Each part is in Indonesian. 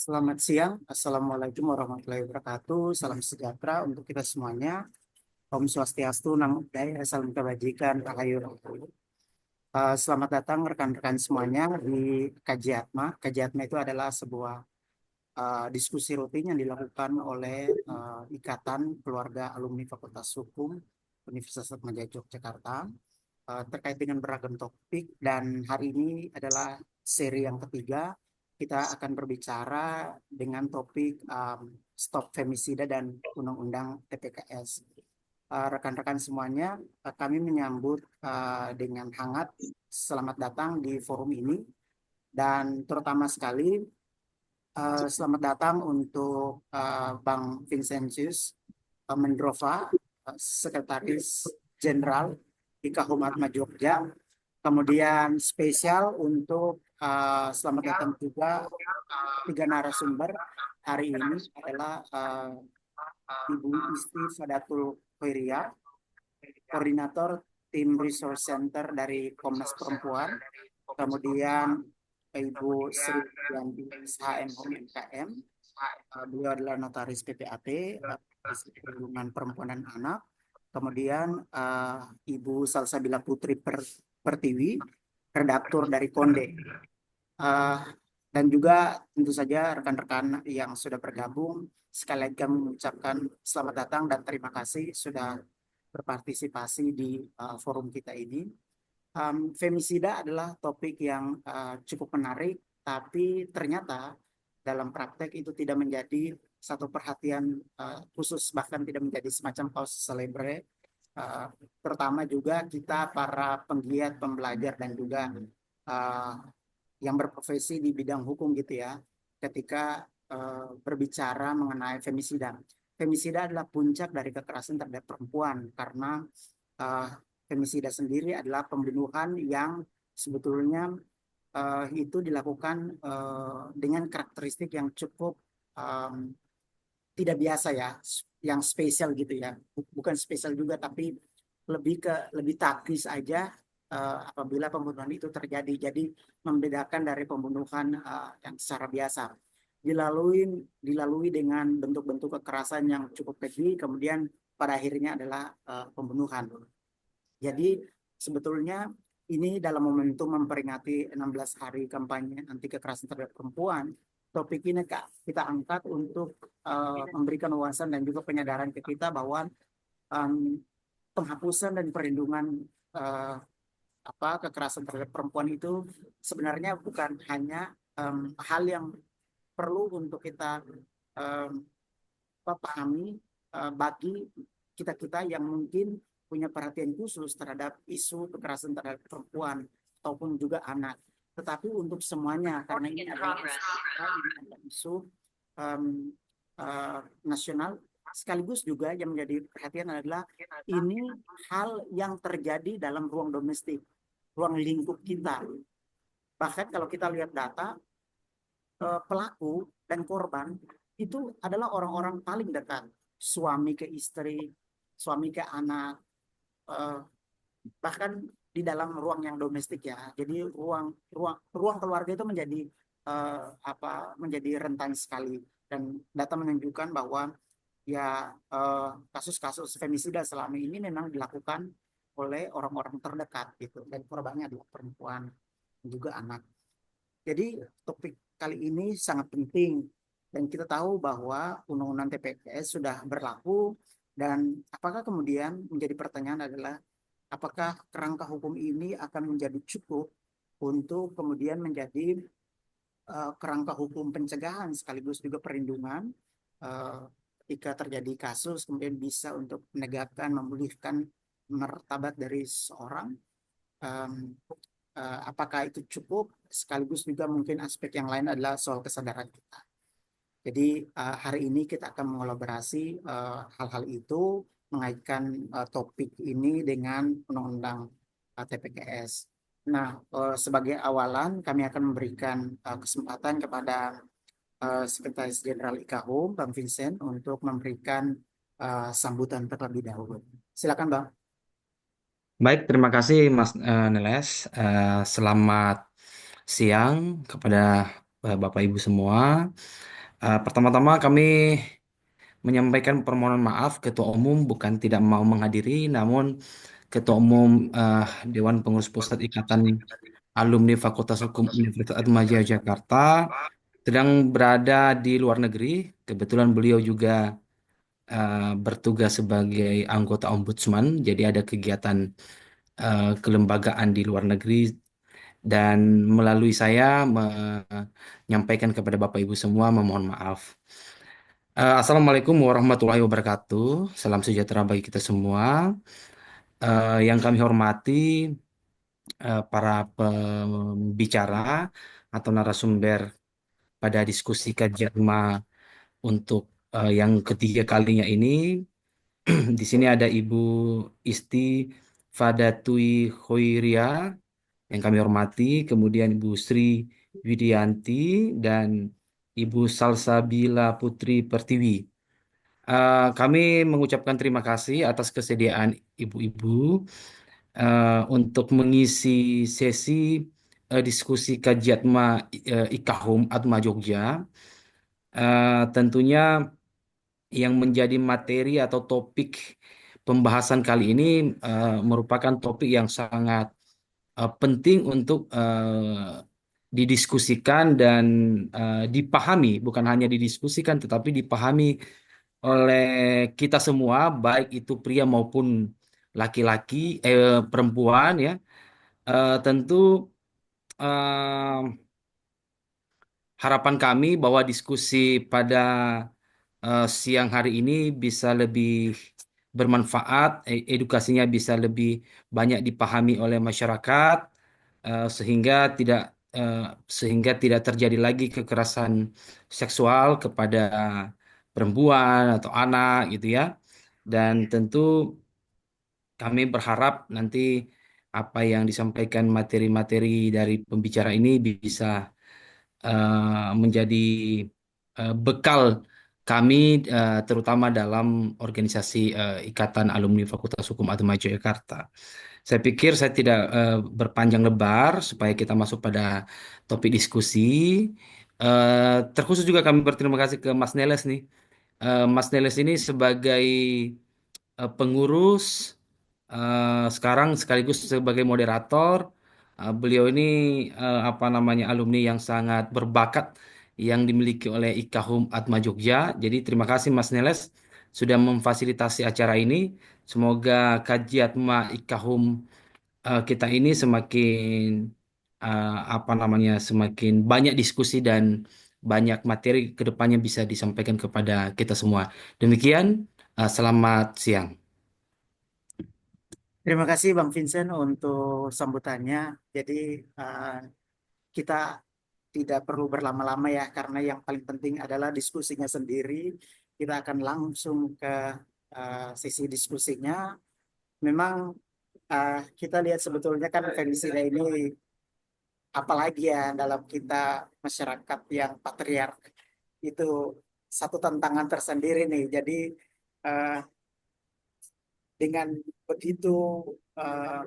Selamat siang, Assalamualaikum warahmatullahi wabarakatuh. Salam sejahtera untuk kita semuanya. Om Swastiastu, Namo Buddhaya, Salam Kebajikan, Rahayu Rahayu. Selamat datang rekan-rekan semuanya di Kajiatma. Kajiatma itu adalah sebuah diskusi rutin yang dilakukan oleh Ikatan Keluarga Alumni Fakultas Hukum Universitas Atmajaya Yogyakarta terkait dengan beragam topik, dan hari ini adalah seri yang ketiga. Kita akan berbicara dengan topik Stop Femisida dan Undang-Undang TPKS. Rekan-rekan semuanya, kami menyambut dengan hangat selamat datang di forum ini, dan terutama sekali selamat datang untuk Bang Vincentius Mendrova, Sekretaris Jenderal IKA Atma Jogja. Kemudian spesial untuk selamat datang juga tiga narasumber hari ini adalah Ibu Isti Fadatul Khairia, Koordinator Tim Resource Center dari Komnas Perempuan. Kemudian Ibu Sri Yanti SHM MKM, beliau adalah notaris PPAT, Perlindungan Perempuan dan Anak. Kemudian Ibu Salsabila Putri Pertiwi, redaktur dari Konde. Dan juga tentu saja rekan-rekan yang sudah bergabung, sekali lagi kami mengucapkan selamat datang dan terima kasih sudah berpartisipasi di forum kita ini. Femisida adalah topik yang cukup menarik, tapi ternyata dalam praktek itu tidak menjadi satu perhatian khusus, bahkan tidak menjadi semacam cause celebre, terutama juga kita para penggiat, pembelajar, dan juga yang berprofesi di bidang hukum gitu ya, ketika berbicara mengenai femisida. Femisida adalah puncak dari kekerasan terhadap perempuan, karena femisida sendiri adalah pembunuhan yang sebetulnya itu dilakukan dengan karakteristik yang cukup tidak biasa ya, yang spesial gitu ya. Bukan spesial juga, tapi lebih taktis aja apabila pembunuhan itu terjadi. Jadi membedakan dari pembunuhan yang secara biasa. Dilalui dengan bentuk-bentuk kekerasan yang cukup keji, kemudian pada akhirnya adalah pembunuhan. Jadi sebetulnya ini dalam momentum memperingati 16 hari kampanye anti kekerasan terhadap perempuan, topik ini kita angkat untuk memberikan wawasan dan juga penyadaran ke kita bahwa penghapusan dan perlindungan kekerasan terhadap perempuan itu sebenarnya bukan hanya hal yang perlu untuk kita pahami bagi kita-kita yang mungkin punya perhatian khusus terhadap isu kekerasan terhadap perempuan ataupun juga anak. Tetapi untuk semuanya, karena ini adalah isu nasional, sekaligus juga yang menjadi perhatian adalah ini hal yang terjadi dalam ruang domestik, ruang lingkup kita. Bahkan kalau kita lihat data, pelaku dan korban itu adalah orang-orang paling dekat, suami ke istri, suami ke anak, bahkan di dalam ruang yang domestik ya. Jadi ruang keluarga itu menjadi rentan sekali, dan data menunjukkan bahwa ya kasus-kasus femisida selama ini memang dilakukan oleh orang-orang terdekat gitu, dan korbannya adalah perempuan dan juga anak. Jadi topik kali ini sangat penting, dan kita tahu bahwa Undang-Undang TPKS sudah berlaku, dan apakah kemudian menjadi pertanyaan adalah apakah kerangka hukum ini akan menjadi cukup untuk kemudian menjadi kerangka hukum pencegahan sekaligus juga perlindungan ketika terjadi kasus, kemudian bisa untuk menegakkan, memulihkan martabat dari seseorang. Apakah itu cukup, sekaligus juga mungkin aspek yang lain adalah soal kesadaran kita. Jadi hari ini kita akan mengelaborasi hal-hal itu, mengaitkan topik ini dengan Undang-Undang TPKS. Nah, sebagai awalan kami akan memberikan kesempatan kepada Sekretaris Jenderal IKAHUM, Bang Vincent, untuk memberikan sambutan terlebih dahulu. Silakan, Bang. Baik, terima kasih Mas Niles. Selamat siang kepada Bapak Ibu semua. Pertama-tama kami menyampaikan permohonan maaf, Ketua Umum bukan tidak mau menghadiri, namun Ketua Umum Dewan Pengurus Pusat Ikatan Alumni Fakultas Hukum Universitas Atmajaya Jakarta sedang berada di luar negeri. Kebetulan beliau juga bertugas sebagai anggota Ombudsman, jadi ada kegiatan kelembagaan di luar negeri dan melalui saya menyampaikan kepada Bapak Ibu semua memohon maaf. Assalamualaikum warahmatullahi wabarakatuh. Salam sejahtera bagi kita semua. Yang kami hormati para pembicara atau narasumber pada diskusi kajian untuk yang ketiga kalinya ini. Di sini ada Ibu Isti Fadatui Khoiria yang kami hormati, kemudian Ibu Sri Widianti dan Ibu Salsabila Putri Pertiwi. Kami mengucapkan terima kasih atas kesediaan ibu-ibu untuk mengisi sesi diskusi kajiatma Ikahum Atma Jogja. Tentunya yang menjadi materi atau topik pembahasan kali ini merupakan topik yang sangat penting untuk didiskusikan dan dipahami, bukan hanya didiskusikan tetapi dipahami oleh kita semua, baik itu pria maupun laki-laki, perempuan ya. Tentu eh, harapan kami bahwa diskusi pada siang hari ini bisa lebih bermanfaat, edukasinya bisa lebih banyak dipahami oleh masyarakat, sehingga tidak eh, sehingga tidak terjadi lagi kekerasan seksual kepada perempuan atau anak gitu ya. Dan tentu kami berharap nanti apa yang disampaikan materi-materi dari pembicara ini bisa menjadi bekal kami terutama dalam organisasi Ikatan Alumni Fakultas Hukum Atmajaya Jakarta. Saya pikir saya tidak berpanjang lebar supaya kita masuk pada topik diskusi. Terkhusus juga kami berterima kasih ke Mas Neles nih. Mas Neles ini sebagai pengurus sekarang sekaligus sebagai moderator. Beliau ini apa namanya alumni yang sangat berbakat yang dimiliki oleh IKAHUM Atma Jogja. Jadi terima kasih Mas Neles sudah memfasilitasi acara ini. Semoga kaji Atma IKAHUM kita ini semakin apa namanya semakin banyak diskusi dan banyak materi ke depannya bisa disampaikan kepada kita semua. Demikian, selamat siang. Terima kasih Bang Vincent untuk sambutannya. Jadi eh, kita tidak perlu berlama-lama ya, karena yang paling penting adalah diskusinya sendiri. Kita akan langsung ke sesi diskusinya. Memang kita lihat sebetulnya kan femisida ini apalagi ya dalam kita masyarakat yang patriark itu satu tantangan tersendiri nih. Jadi eh, dengan begitu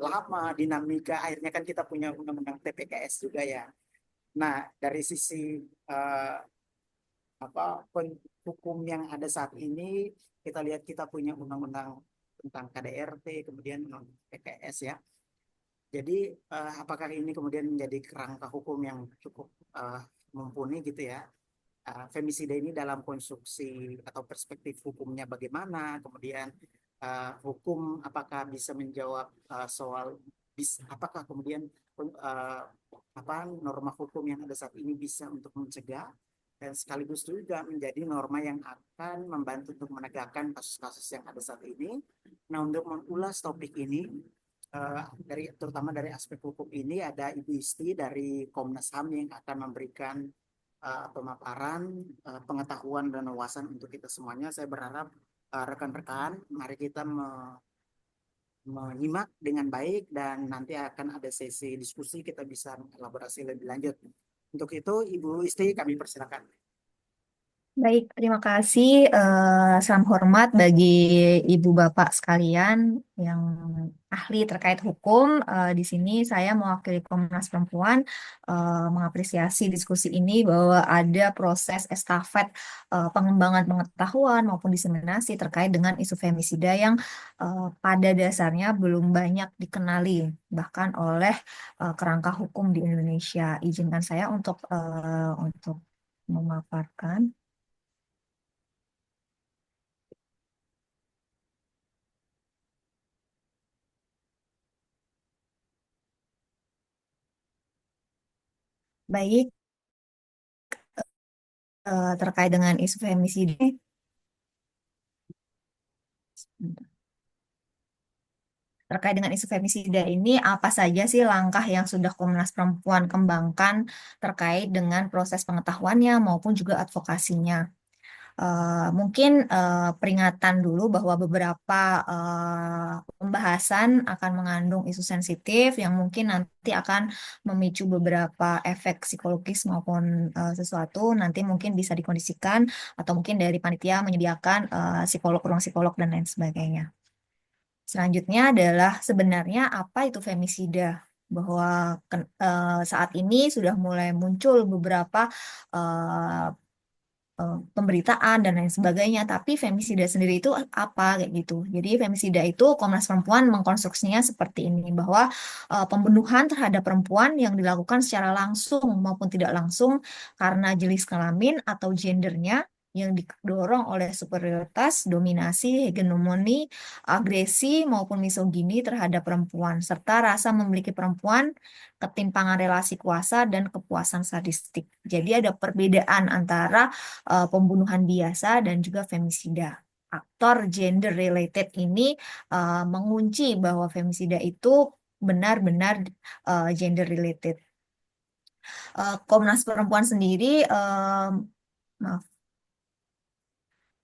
lama dinamika akhirnya kan kita punya undang-undang TPKS juga ya. Nah, dari sisi eh, apa hukum yang ada saat ini kita lihat kita punya undang-undang tentang KDRT, kemudian undang TPS ya. Jadi apakah ini kemudian menjadi kerangka hukum yang cukup mumpuni gitu ya? Femisida ini dalam konstruksi atau perspektif hukumnya bagaimana? Kemudian hukum apakah bisa menjawab soal apakah kemudian uh, apa norma hukum yang ada saat ini bisa untuk mencegah dan sekaligus juga menjadi norma yang akan membantu untuk menegakkan kasus-kasus yang ada saat ini. Nah, untuk mengulas topik ini dari terutama dari aspek hukum ini ada Ibu Isti dari Komnas HAM yang akan memberikan pemaparan pengetahuan dan wawasan untuk kita semuanya. Saya berharap rekan-rekan mari kita menyimak dengan baik dan nanti akan ada sesi diskusi kita bisa elaborasi lebih lanjut. Untuk itu Ibu Isti kami persilakan. Baik, terima kasih. Salam hormat bagi ibu bapak sekalian yang ahli terkait hukum. Di sini saya mewakili Komnas Perempuan mengapresiasi diskusi ini bahwa ada proses estafet pengembangan pengetahuan maupun diseminasi terkait dengan isu femisida yang pada dasarnya belum banyak dikenali bahkan oleh kerangka hukum di Indonesia. Izinkan saya untuk memaparkan. Baik, terkait dengan isu femisida, ini apa saja sih langkah yang sudah Komnas Perempuan kembangkan terkait dengan proses pengetahuannya maupun juga advokasinya? Mungkin peringatan dulu bahwa beberapa pembahasan akan mengandung isu sensitif yang mungkin nanti akan memicu beberapa efek psikologis maupun sesuatu nanti mungkin bisa dikondisikan atau mungkin dari panitia menyediakan psikolog, ruang psikolog dan lain sebagainya. Selanjutnya adalah sebenarnya apa itu femisida? Bahwa saat ini sudah mulai muncul beberapa eh, pemberitaan dan lain sebagainya. Tapi femisida sendiri itu apa kayak gitu. Jadi femisida itu Komnas Perempuan mengkonstruksinya seperti ini bahwa pembunuhan terhadap perempuan yang dilakukan secara langsung maupun tidak langsung karena jenis kelamin atau gendernya yang didorong oleh superioritas, dominasi, hegemoni, agresi maupun misogini terhadap perempuan serta rasa memiliki perempuan, ketimpangan relasi kuasa dan kepuasan sadistik. Jadi ada perbedaan antara pembunuhan biasa dan juga femisida. Aktor gender related ini mengunci bahwa femisida itu benar-benar gender related. Komnas Perempuan sendiri, maaf,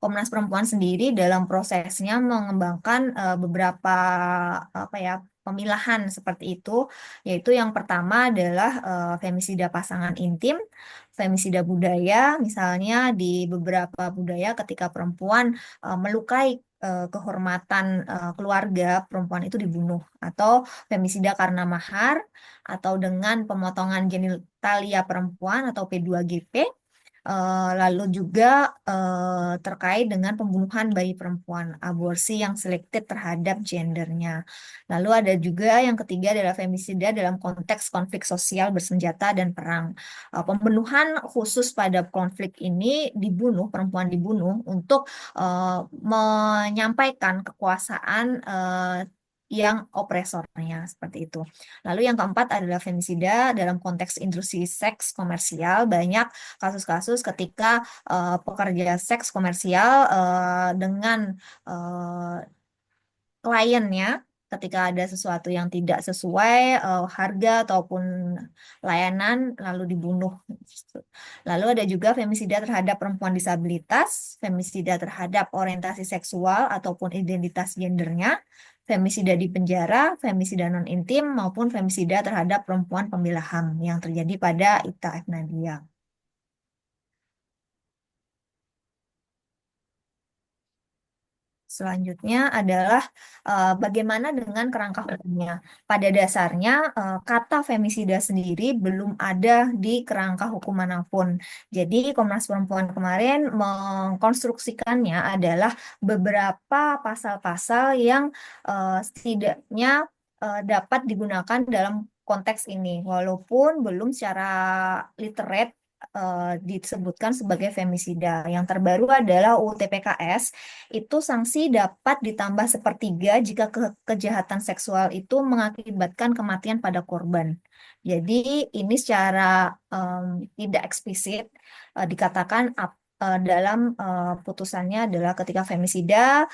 Komnas Perempuan sendiri dalam prosesnya mengembangkan beberapa apa ya pemilahan seperti itu, yaitu yang pertama adalah femisida pasangan intim, femisida budaya, misalnya di beberapa budaya ketika perempuan melukai kehormatan keluarga, perempuan itu dibunuh, atau femisida karena mahar, atau dengan pemotongan genitalia perempuan atau P2GP. Lalu juga terkait dengan pembunuhan bayi perempuan, aborsi yang selektif terhadap gendernya. Lalu ada juga yang ketiga adalah femisida dalam konteks konflik sosial bersenjata dan perang. Pembunuhan khusus pada konflik ini perempuan dibunuh untuk menyampaikan kekuasaan yang opresornya seperti itu. Lalu yang keempat adalah femisida dalam konteks industri seks komersial. Banyak kasus-kasus ketika pekerja seks komersial dengan eh, kliennya ketika ada sesuatu yang tidak sesuai harga ataupun layanan lalu dibunuh. Lalu ada juga femisida terhadap perempuan disabilitas, femisida terhadap orientasi seksual ataupun identitas gendernya, femisida di penjara, femisida non intim maupun femisida terhadap perempuan pemilih HAM yang terjadi pada Ita F. Nadia. Selanjutnya adalah bagaimana dengan kerangka hukumnya. Pada dasarnya, kata femisida sendiri belum ada di kerangka hukum manapun. Jadi, Komnas Perempuan kemarin mengkonstruksikannya adalah beberapa pasal-pasal yang setidaknya dapat digunakan dalam konteks ini, walaupun belum secara literate disebutkan sebagai femisida. Yang terbaru adalah UU TPKS itu sanksi dapat ditambah sepertiga jika kejahatan seksual itu mengakibatkan kematian pada korban. Jadi ini secara tidak eksplisit dikatakan dalam putusannya adalah ketika femisida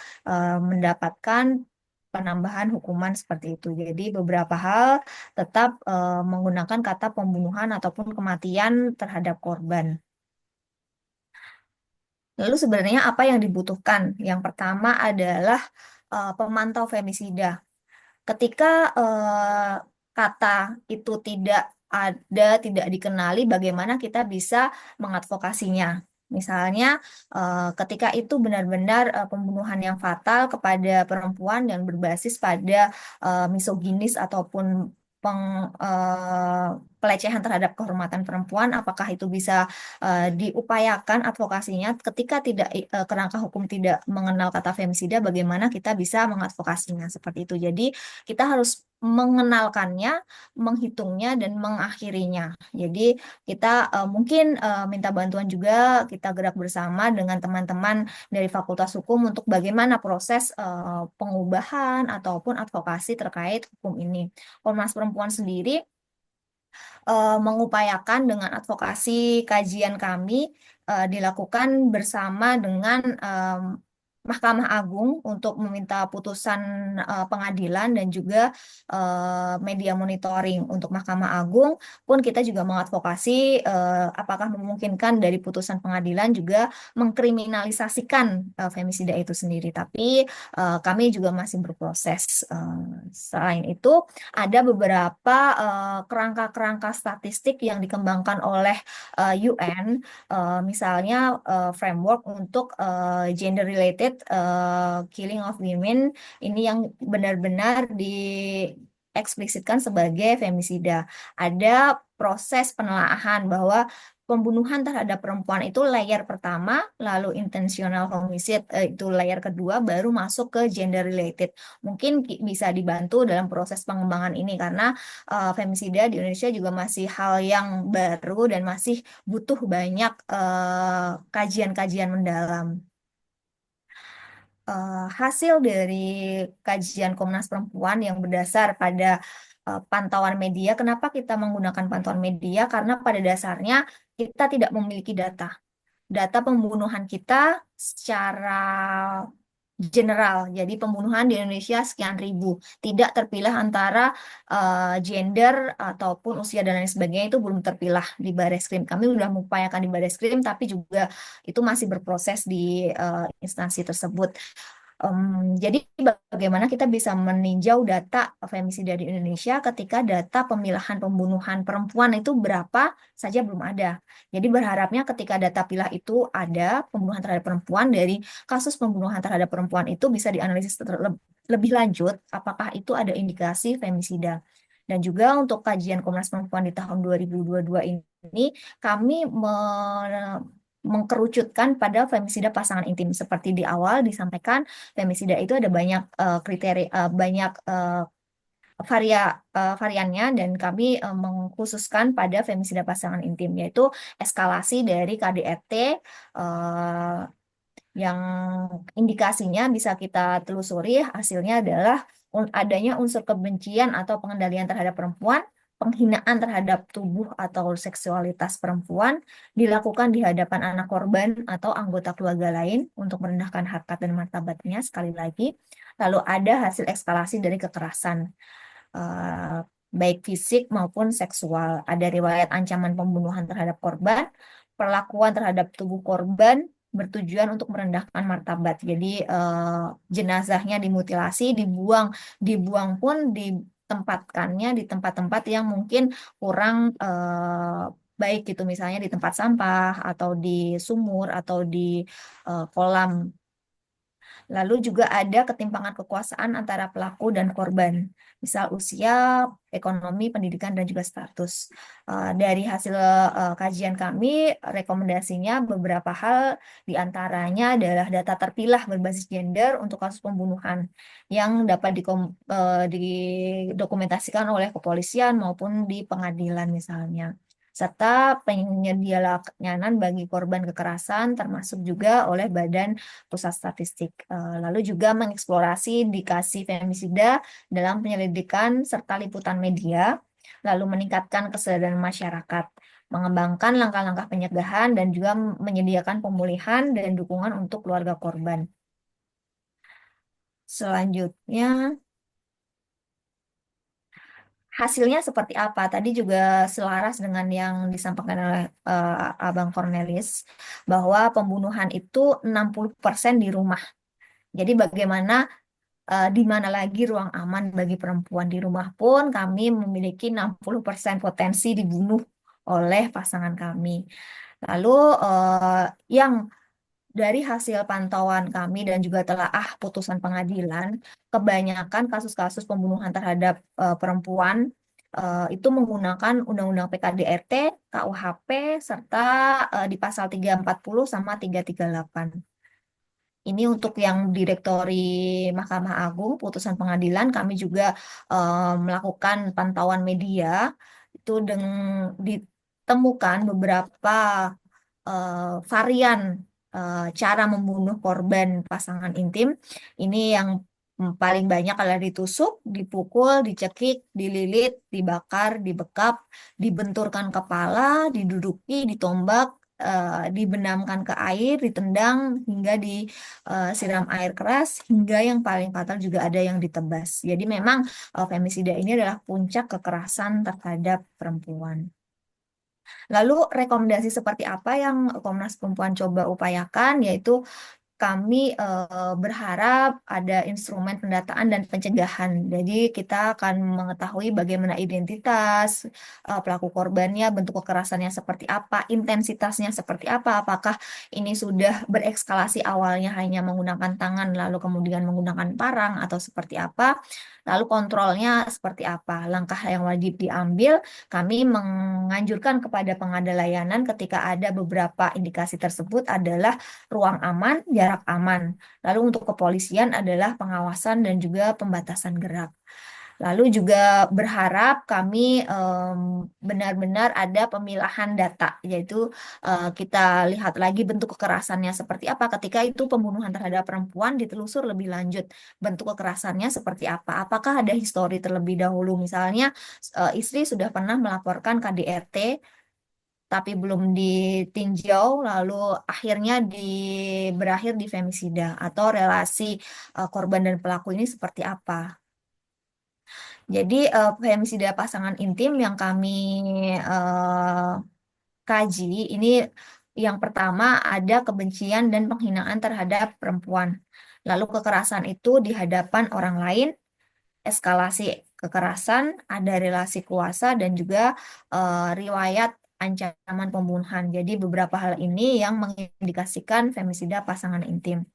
mendapatkan penambahan hukuman seperti itu. Jadi beberapa hal tetap menggunakan kata pembunuhan ataupun kematian terhadap korban. Lalu sebenarnya apa yang dibutuhkan? Yang pertama adalah pemantau femisida. Ketika kata itu tidak ada, tidak dikenali, bagaimana kita bisa mengadvokasinya? Misalnya, ketika itu benar-benar pembunuhan yang fatal kepada perempuan dan berbasis pada misoginis ataupun peng, eh, pelecehan terhadap kehormatan perempuan, apakah itu bisa diupayakan advokasinya ketika tidak kerangka hukum tidak mengenal kata femisida, bagaimana kita bisa mengadvokasinya seperti itu. Jadi kita harus mengenalkannya, menghitungnya, dan mengakhirinya. Jadi kita mungkin minta bantuan juga, kita gerak bersama dengan teman-teman dari Fakultas Hukum untuk bagaimana proses pengubahan ataupun advokasi terkait hukum ini. Komnas Perempuan sendiri mengupayakan dengan advokasi kajian kami dilakukan bersama dengan Mahkamah Agung untuk meminta putusan pengadilan dan juga media monitoring. Untuk Mahkamah Agung pun kita juga mengadvokasi apakah memungkinkan dari putusan pengadilan juga mengkriminalisasikan femisida itu sendiri. Tapi kami juga masih berproses. Selain itu, ada beberapa kerangka-kerangka statistik yang dikembangkan oleh UN, misalnya framework untuk gender related killing of women, ini yang benar-benar dieksplisitkan sebagai femisida. Ada proses penelaahan bahwa pembunuhan terhadap perempuan itu layer pertama, lalu intentional homicide itu layer kedua, baru masuk ke gender related. Mungkin bisa dibantu dalam proses pengembangan ini karena femisida di Indonesia juga masih hal yang baru dan masih butuh banyak kajian-kajian mendalam. Hasil dari kajian Komnas Perempuan yang berdasar pada pantauan media. Kenapa kita menggunakan pantauan media? Karena pada dasarnya kita tidak memiliki data pembunuhan kita secara general. Jadi pembunuhan di Indonesia sekian ribu, tidak terpilah antara gender ataupun usia dan lain sebagainya, itu belum terpilah di Bareskrim. Kami sudah mengupayakan di Bareskrim, tapi juga itu masih berproses di instansi tersebut. Jadi bagaimana kita bisa meninjau data femisida di Indonesia ketika data pemilahan pembunuhan perempuan itu berapa saja belum ada. Jadi berharapnya ketika data pilah itu ada pembunuhan terhadap perempuan, dari kasus pembunuhan terhadap perempuan itu bisa dianalisis lebih lanjut apakah itu ada indikasi femisida. Dan juga untuk kajian Komnas Perempuan di tahun 2022 ini kami mengkerucutkan pada femisida pasangan intim. Seperti di awal disampaikan, femisida itu ada banyak kriteria, banyak variannya, dan kami mengkhususkan pada femisida pasangan intim, yaitu eskalasi dari KDRT yang indikasinya bisa kita telusuri, hasilnya adalah adanya unsur kebencian atau pengendalian terhadap perempuan, penghinaan terhadap tubuh atau seksualitas perempuan dilakukan di hadapan anak korban atau anggota keluarga lain untuk merendahkan harkat dan martabatnya, sekali lagi. Lalu ada hasil eskalasi dari kekerasan, eh, baik fisik maupun seksual. Ada riwayat ancaman pembunuhan terhadap korban, perlakuan terhadap tubuh korban bertujuan untuk merendahkan martabat. Jadi jenazahnya dimutilasi, dibuang pun ditempatkannya di tempat-tempat yang mungkin kurang baik gitu, misalnya di tempat sampah atau di sumur atau di kolam. Lalu juga ada ketimpangan kekuasaan antara pelaku dan korban, misal usia, ekonomi, pendidikan, dan juga status. Dari hasil kajian kami, rekomendasinya beberapa hal, diantaranya adalah data terpilah berbasis gender untuk kasus pembunuhan yang dapat didokumentasikan oleh kepolisian maupun di pengadilan misalnya, serta penyedia layanan bagi korban kekerasan termasuk juga oleh Badan Pusat Statistik. Lalu juga mengeksplorasi indikasi femisida dalam penyelidikan serta liputan media, lalu meningkatkan kesadaran masyarakat, mengembangkan langkah-langkah pencegahan, dan juga menyediakan pemulihan dan dukungan untuk keluarga korban. Selanjutnya, hasilnya seperti apa? Tadi juga selaras dengan yang disampaikan oleh Abang Cornelis, bahwa pembunuhan itu 60% di rumah. Jadi bagaimana, di mana lagi ruang aman bagi perempuan? Di rumah pun kami memiliki 60% potensi dibunuh oleh pasangan kami. Lalu yang dari hasil pantauan kami dan juga telaah putusan pengadilan, kebanyakan kasus-kasus pembunuhan terhadap perempuan itu menggunakan Undang-Undang PKDRT, KUHP, serta di pasal 340 sama 338. Ini untuk yang Direktori Mahkamah Agung, putusan pengadilan, kami juga melakukan pantauan media. Itu ditemukan beberapa varian cara membunuh korban pasangan intim. Ini yang paling banyak adalah ditusuk, dipukul, dicekik, dililit, dibakar, dibekap, dibenturkan kepala, diduduki, ditombak, dibenamkan ke air, ditendang, hingga disiram air keras, hingga yang paling fatal juga ada yang ditebas. Jadi memang femisida ini adalah puncak kekerasan terhadap perempuan. Lalu rekomendasi seperti apa yang Komnas Perempuan coba upayakan, yaitu kami berharap ada instrumen pendataan dan pencegahan. Jadi kita akan mengetahui bagaimana identitas pelaku korbannya, bentuk kekerasannya seperti apa, intensitasnya seperti apa, apakah ini sudah berekskalasi awalnya hanya menggunakan tangan lalu kemudian menggunakan parang atau seperti apa, lalu kontrolnya seperti apa. Langkah yang wajib diambil, kami menganjurkan kepada pengada layanan ketika ada beberapa indikasi tersebut adalah ruang aman, jarak aman. Lalu untuk kepolisian adalah pengawasan dan juga pembatasan gerak. Lalu juga berharap kami benar-benar ada pemilahan data, yaitu kita lihat lagi bentuk kekerasannya seperti apa. Ketika itu pembunuhan terhadap perempuan ditelusur lebih lanjut, bentuk kekerasannya seperti apa. Apakah ada histori terlebih dahulu, misalnya istri sudah pernah melaporkan KDRT tapi belum ditinjau, lalu akhirnya berakhir di femisida, atau relasi korban dan pelaku ini seperti apa. Jadi femisida pasangan intim yang kami eh, kaji ini, yang pertama ada kebencian dan penghinaan terhadap perempuan. Lalu kekerasan itu di hadapan orang lain, eskalasi kekerasan, ada relasi kuasa, dan juga riwayat ancaman pembunuhan. Jadi beberapa hal ini yang mengindikasikan femisida pasangan intim.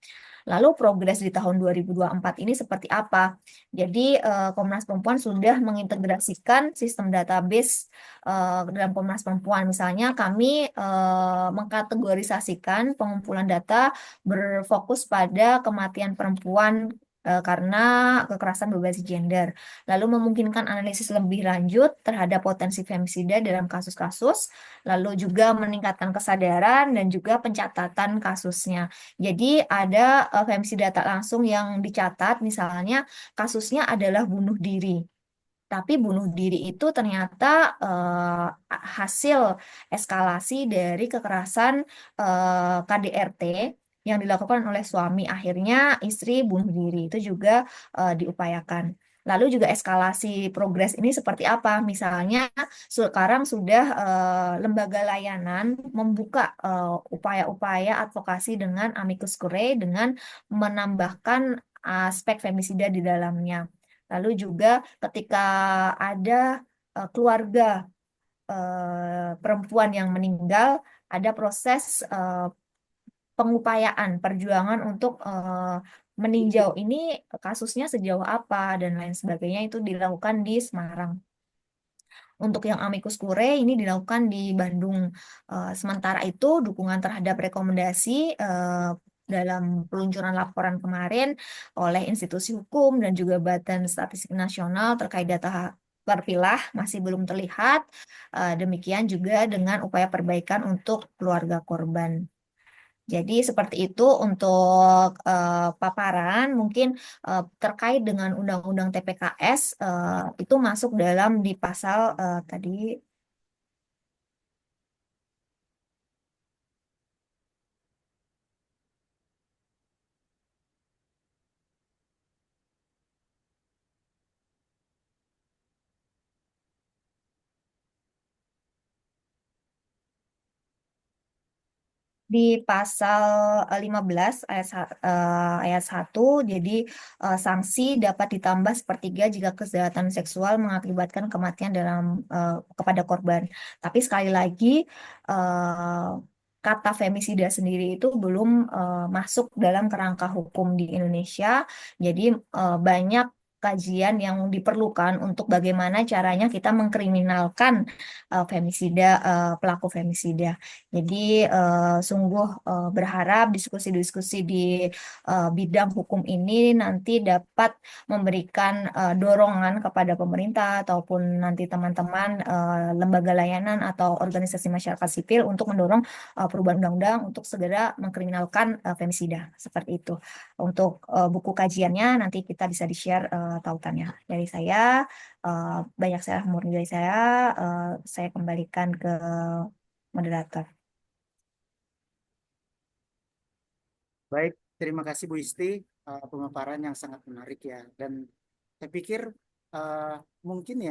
Lalu progres di tahun 2024 ini seperti apa? Jadi Komnas Perempuan sudah mengintegrasikan sistem database dalam Komnas Perempuan. Misalnya kami mengkategorisasikan pengumpulan data berfokus pada kematian perempuan karena kekerasan berbasis gender. Lalu memungkinkan analisis lebih lanjut terhadap potensi femisida dalam kasus-kasus, lalu juga meningkatkan kesadaran dan juga pencatatan kasusnya. Jadi ada femicida tak langsung yang dicatat, misalnya kasusnya adalah bunuh diri. Tapi bunuh diri itu ternyata hasil eskalasi dari kekerasan KDRT yang dilakukan oleh suami. Akhirnya istri bunuh diri. Itu juga diupayakan. Lalu juga eskalasi progres ini seperti apa? Misalnya sekarang sudah lembaga layanan membuka upaya-upaya advokasi dengan amicus curiae dengan menambahkan aspek femisida di dalamnya. Lalu juga ketika ada keluarga perempuan yang meninggal, ada proses pengupayaan, perjuangan untuk meninjau ini kasusnya sejauh apa dan lain sebagainya, itu dilakukan di Semarang. Untuk yang amicus curiae ini dilakukan di Bandung. Sementara itu dukungan terhadap rekomendasi dalam peluncuran laporan kemarin oleh institusi hukum dan juga Badan Statistik Nasional terkait data terpilah masih belum terlihat. Demikian juga dengan upaya perbaikan untuk keluarga korban. Jadi seperti itu untuk paparan, mungkin terkait dengan Undang-Undang TPKS itu masuk dalam di pasal tadi. Di pasal 15 ayat 1, jadi sanksi dapat ditambah sepertiga jika kejahatan seksual mengakibatkan kematian kepada korban. Tapi sekali lagi kata femisida sendiri itu belum masuk dalam kerangka hukum di Indonesia. Jadi banyak kajian yang diperlukan untuk bagaimana caranya kita mengkriminalkan femisida, pelaku femisida. Jadi sungguh berharap diskusi-diskusi di bidang hukum ini nanti dapat memberikan dorongan kepada pemerintah ataupun nanti teman-teman lembaga layanan atau organisasi masyarakat sipil untuk mendorong perubahan undang-undang untuk segera mengkriminalkan femisida seperti itu. Untuk buku kajiannya nanti kita bisa di-share tautannya dari saya. Banyak saya murni dari saya kembalikan ke moderator. Baik, terima kasih Bu Isti, pemaparan yang sangat menarik ya. Dan saya pikir mungkin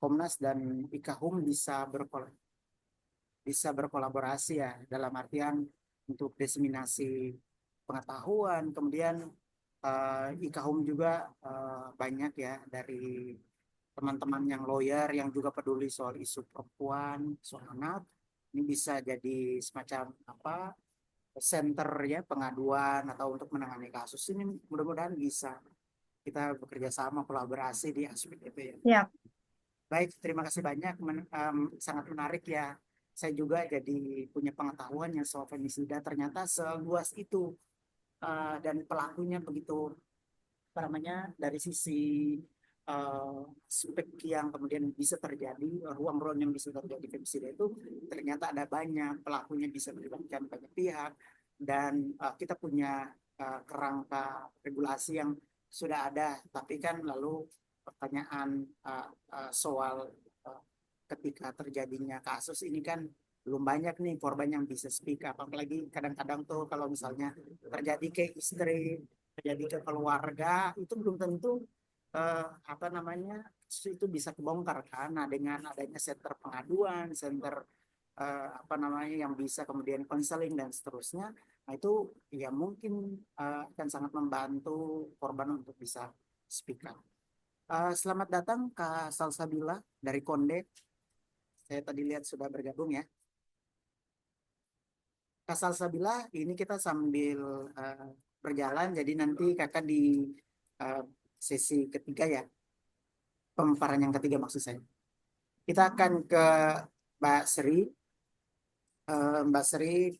Komnas dan IKHUM bisa berkolaborasi ya, dalam artian untuk diseminasi pengetahuan. Kemudian IKHUM juga banyak ya dari teman-teman yang lawyer yang juga peduli soal isu perempuan, soal anak. Ini bisa jadi semacam center ya, pengaduan atau untuk menangani kasus ini. Mudah-mudahan bisa kita bekerja sama, kolaborasi di aspek itu ya. Ya, Baik, terima kasih banyak. Sangat menarik ya. Saya juga jadi punya pengetahuan yang soal femisida ternyata seluas itu. Dan pelakunya begitu dari sisi aspek yang kemudian bisa terjadi, ruang-ruang yang bisa terjadi femisida itu ternyata ada banyak, pelakunya bisa melibatkan banyak pihak, dan kita punya kerangka regulasi yang sudah ada, tapi kan lalu pertanyaan soal ketika terjadinya kasus ini kan belum banyak nih korban yang bisa speak up, apalagi kadang-kadang tuh kalau misalnya terjadi ke istri, terjadi ke keluarga, itu belum tentu itu bisa kebongkar kan. Nah, dengan adanya center pengaduan, center yang bisa kemudian konseling dan seterusnya, nah itu ya mungkin akan sangat membantu korban untuk bisa speak up. Selamat datang Kak Salsabila dari Konde. Saya tadi lihat sudah bergabung ya. Kak Salsabila, ini kita sambil berjalan, jadi nanti kakak di sesi ketiga ya, pemaparan yang ketiga maksud saya. Kita akan ke Mbak Sri. Mbak Sri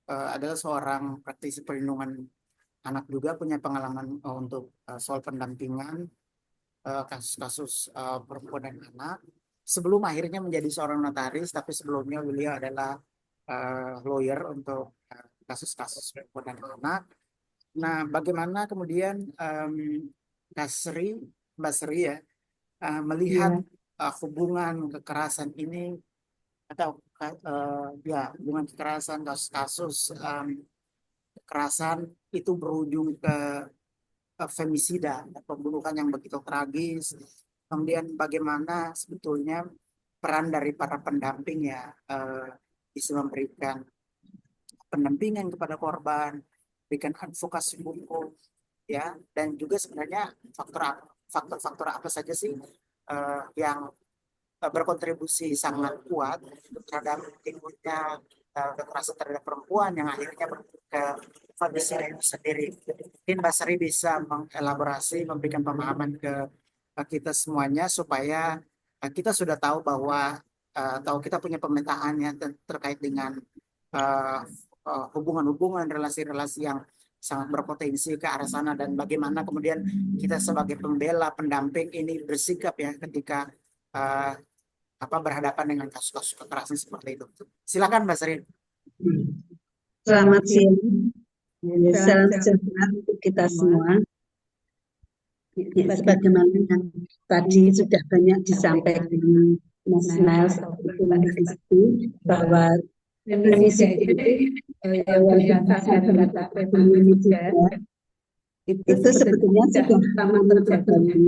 adalah seorang praktisi perlindungan anak juga, punya pengalaman untuk soal pendampingan kasus-kasus perempuan dan anak. Sebelum akhirnya menjadi seorang notaris, tapi sebelumnya beliau adalah lawyer untuk kasus-kasus perempuan dan anak. Nah, bagaimana kemudian Mbak Sri ya, melihat hubungan kekerasan ini atau hubungan kekerasan, kasus-kasus kekerasan itu berujung ke femisida, pembunuhan yang begitu tragis. Kemudian bagaimana sebetulnya peran dari para pendamping ya, bisa memberikan pendampingan kepada korban, berikan advokasi hukum ya, dan juga sebenarnya faktor-faktor apa saja sih yang berkontribusi sangat kuat terhadap timbulnya kekerasan terhadap perempuan yang akhirnya ke femisida itu sendiri. Mungkin Mbak Sari bisa mengelaborasi, memberikan pemahaman ke kita semuanya supaya kita sudah tahu bahwa atau kita punya pemetaannya terkait dengan hubungan-hubungan, relasi-relasi yang sangat berpotensi ke arah sana, dan bagaimana kemudian kita sebagai pembela, pendamping ini bersikap ya ketika berhadapan dengan kasus-kasus kekerasan seperti itu. Silakan Mbak Sri. Selamat siang. Salam sejahtera untuk kita semua. Ya, sebagaimana yang tadi sudah banyak disampaikan Mas Niles bahwa femisida yang berdasarkan data femisida itu sebetulnya sudah lama terjadi.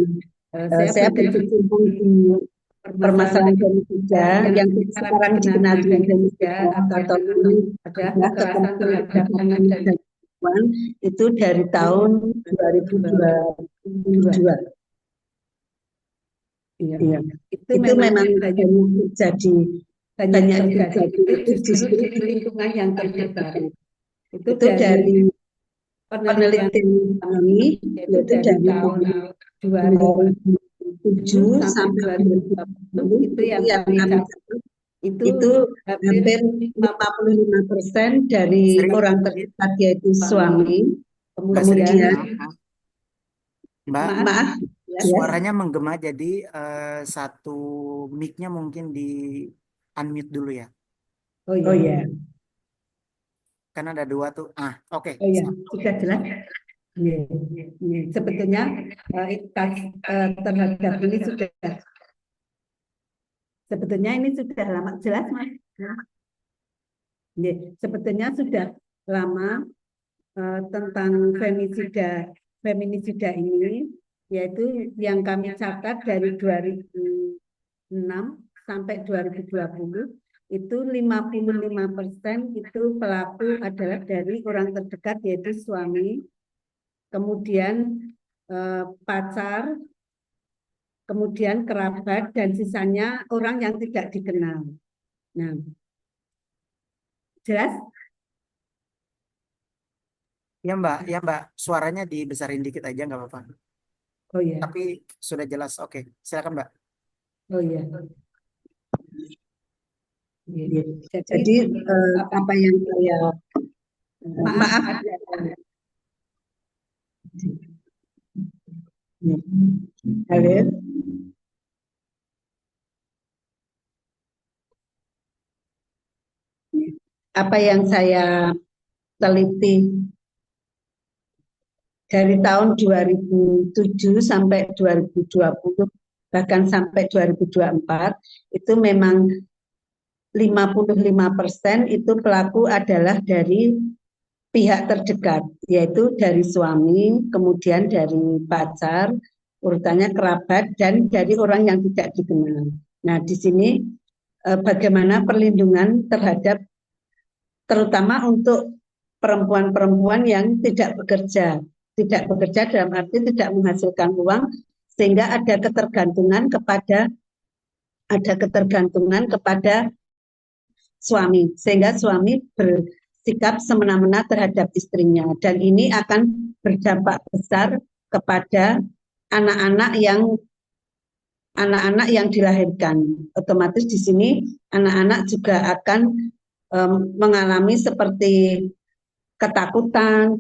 Saya berkecimpung di permasalahan femisida yang sekarang dikenal dengan femisida atau adalah kekerasan terhadap anak dan perempuan itu dari tahun 2022. Iya. Itu memang banyak terjadi banyak terjadi itu justru di lingkungan yang terdekat. Itu dari penelitian kami, yaitu dari tahun 2007 sampai 2020 itu yang kami catat itu hampir 55% dari orang terdekat yaitu suami. Kemudian Mbak, maaf suaranya menggema, jadi satu mic-nya mungkin di unmute dulu ya. Oh ya, Kan ada dua tuh. Oke. oh ya, sudah jelas. Sebetulnya terhadap ini sudah sebetulnya ini sudah lama, jelas Mas. Sebetulnya sudah lama tentang feminisida ini, yaitu yang kami catat dari 2006 sampai 2020 itu 55% itu pelaku adalah dari orang terdekat yaitu suami, kemudian pacar, kemudian kerabat, dan sisanya orang yang tidak dikenal. Nah, jelas? Ya Mbak, suaranya dibesarin dikit aja nggak apa-apa. Oh ya, Tapi sudah jelas. Oke, silakan Mbak. oh ya. Jadi apa yang saya maaf. Halo. Apa yang saya teliti dari tahun 2007 sampai 2020 bahkan sampai 2024 itu memang 55% itu pelaku adalah dari pihak terdekat, yaitu dari suami, kemudian dari pacar, urutannya kerabat, dan dari orang yang tidak dikenal. Nah, di sini bagaimana perlindungan terhadap terutama untuk perempuan-perempuan yang tidak bekerja dalam arti tidak menghasilkan uang, sehingga ada ketergantungan kepada suami, sehingga suami bersikap semena-mena terhadap istrinya, dan ini akan berdampak besar kepada anak-anak yang dilahirkan. Otomatis di sini anak-anak juga akan mengalami seperti ketakutan,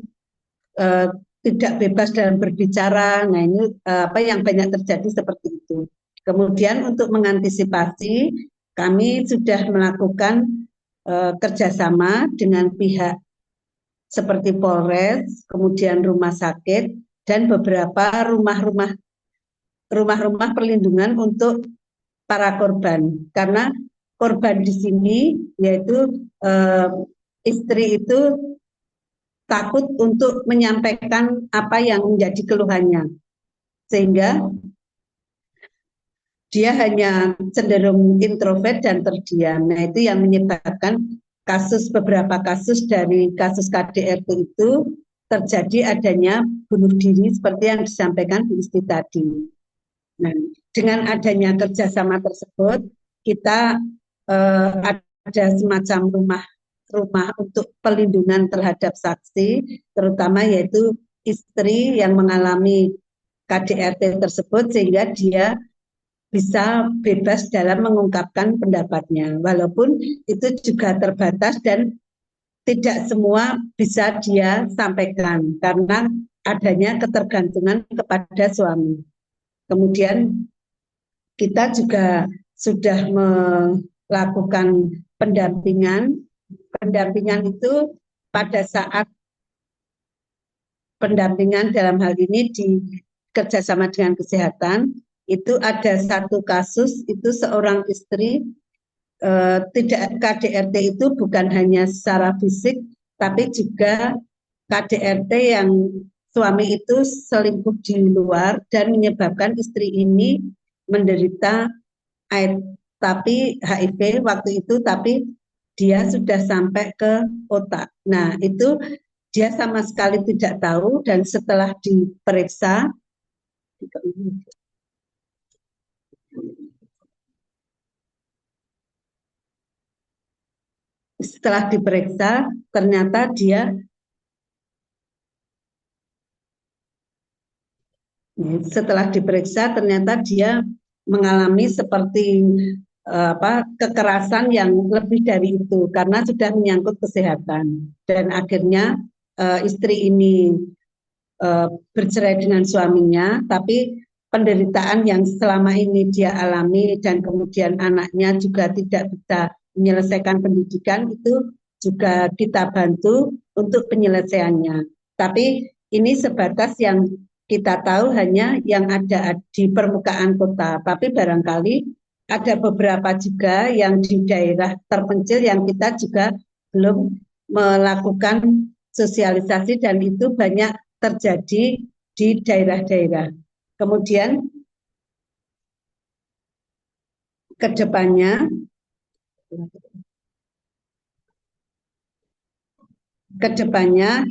tidak bebas dalam berbicara. Nah, ini apa yang banyak terjadi seperti itu. Kemudian untuk mengantisipasi, kami sudah melakukan kerjasama dengan pihak seperti Polres, kemudian rumah sakit, dan beberapa rumah-rumah perlindungan untuk para korban. Karena korban di sini yaitu istri itu takut untuk menyampaikan apa yang menjadi keluhannya, sehingga dia hanya cenderung introvert dan terdiam. Nah, itu yang menyebabkan beberapa kasus dari kasus KDRT itu terjadi adanya bunuh diri seperti yang disampaikan Bu Isti tadi. Nah, dengan adanya kerjasama tersebut, kita ada semacam rumah untuk perlindungan terhadap saksi, terutama yaitu istri yang mengalami KDRT tersebut, sehingga dia bisa bebas dalam mengungkapkan pendapatnya, walaupun itu juga terbatas dan tidak semua bisa dia sampaikan karena adanya ketergantungan kepada suami. Kemudian kita juga sudah melakukan pendampingan itu pada saat pendampingan dalam hal ini di kerjasama dengan kesehatan. Itu ada satu kasus, itu seorang istri tidak KDRT itu bukan hanya secara fisik, tapi juga KDRT yang suami itu selingkuh di luar dan menyebabkan istri ini menderita HIV waktu itu, tapi dia sudah sampai ke otak. Nah, itu dia sama sekali tidak tahu, dan setelah diperiksa setelah diperiksa ternyata dia mengalami seperti kekerasan yang lebih dari itu karena sudah menyangkut kesehatan, dan akhirnya istri ini bercerai dengan suaminya, tapi penderitaan yang selama ini dia alami dan kemudian anaknya juga tidak bisa menyelesaikan pendidikan itu juga kita bantu untuk penyelesaiannya. Tapi ini sebatas yang kita tahu hanya yang ada di permukaan kota, tapi barangkali ada beberapa juga yang di daerah terpencil yang kita juga belum melakukan sosialisasi, dan itu banyak terjadi di daerah-daerah. Kemudian kedepannya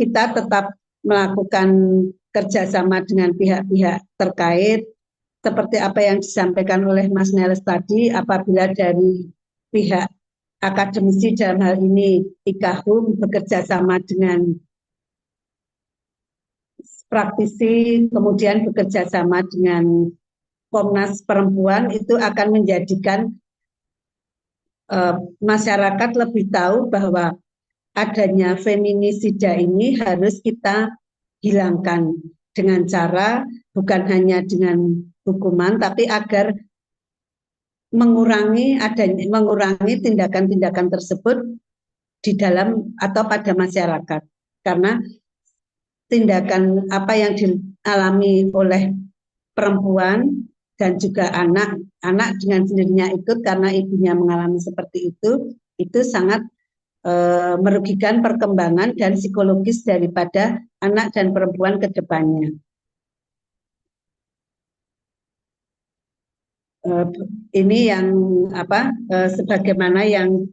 kita tetap melakukan kerjasama dengan pihak-pihak terkait seperti apa yang disampaikan oleh Mas Neles tadi. Apabila dari pihak akademisi dalam hal ini IKHUM bekerja sama dengan praktisi, kemudian bekerja sama dengan Komnas Perempuan, itu akan menjadikan masyarakat lebih tahu bahwa adanya feminisida ini harus kita hilangkan dengan cara bukan hanya dengan hukuman, tapi agar mengurangi tindakan-tindakan tersebut di dalam atau pada masyarakat. Karena tindakan apa yang dialami oleh perempuan dan juga anak dengan sendirinya ikut karena ibunya mengalami seperti itu sangat merugikan perkembangan dan psikologis daripada anak dan perempuan ke depannya. Ini yang sebagaimana yang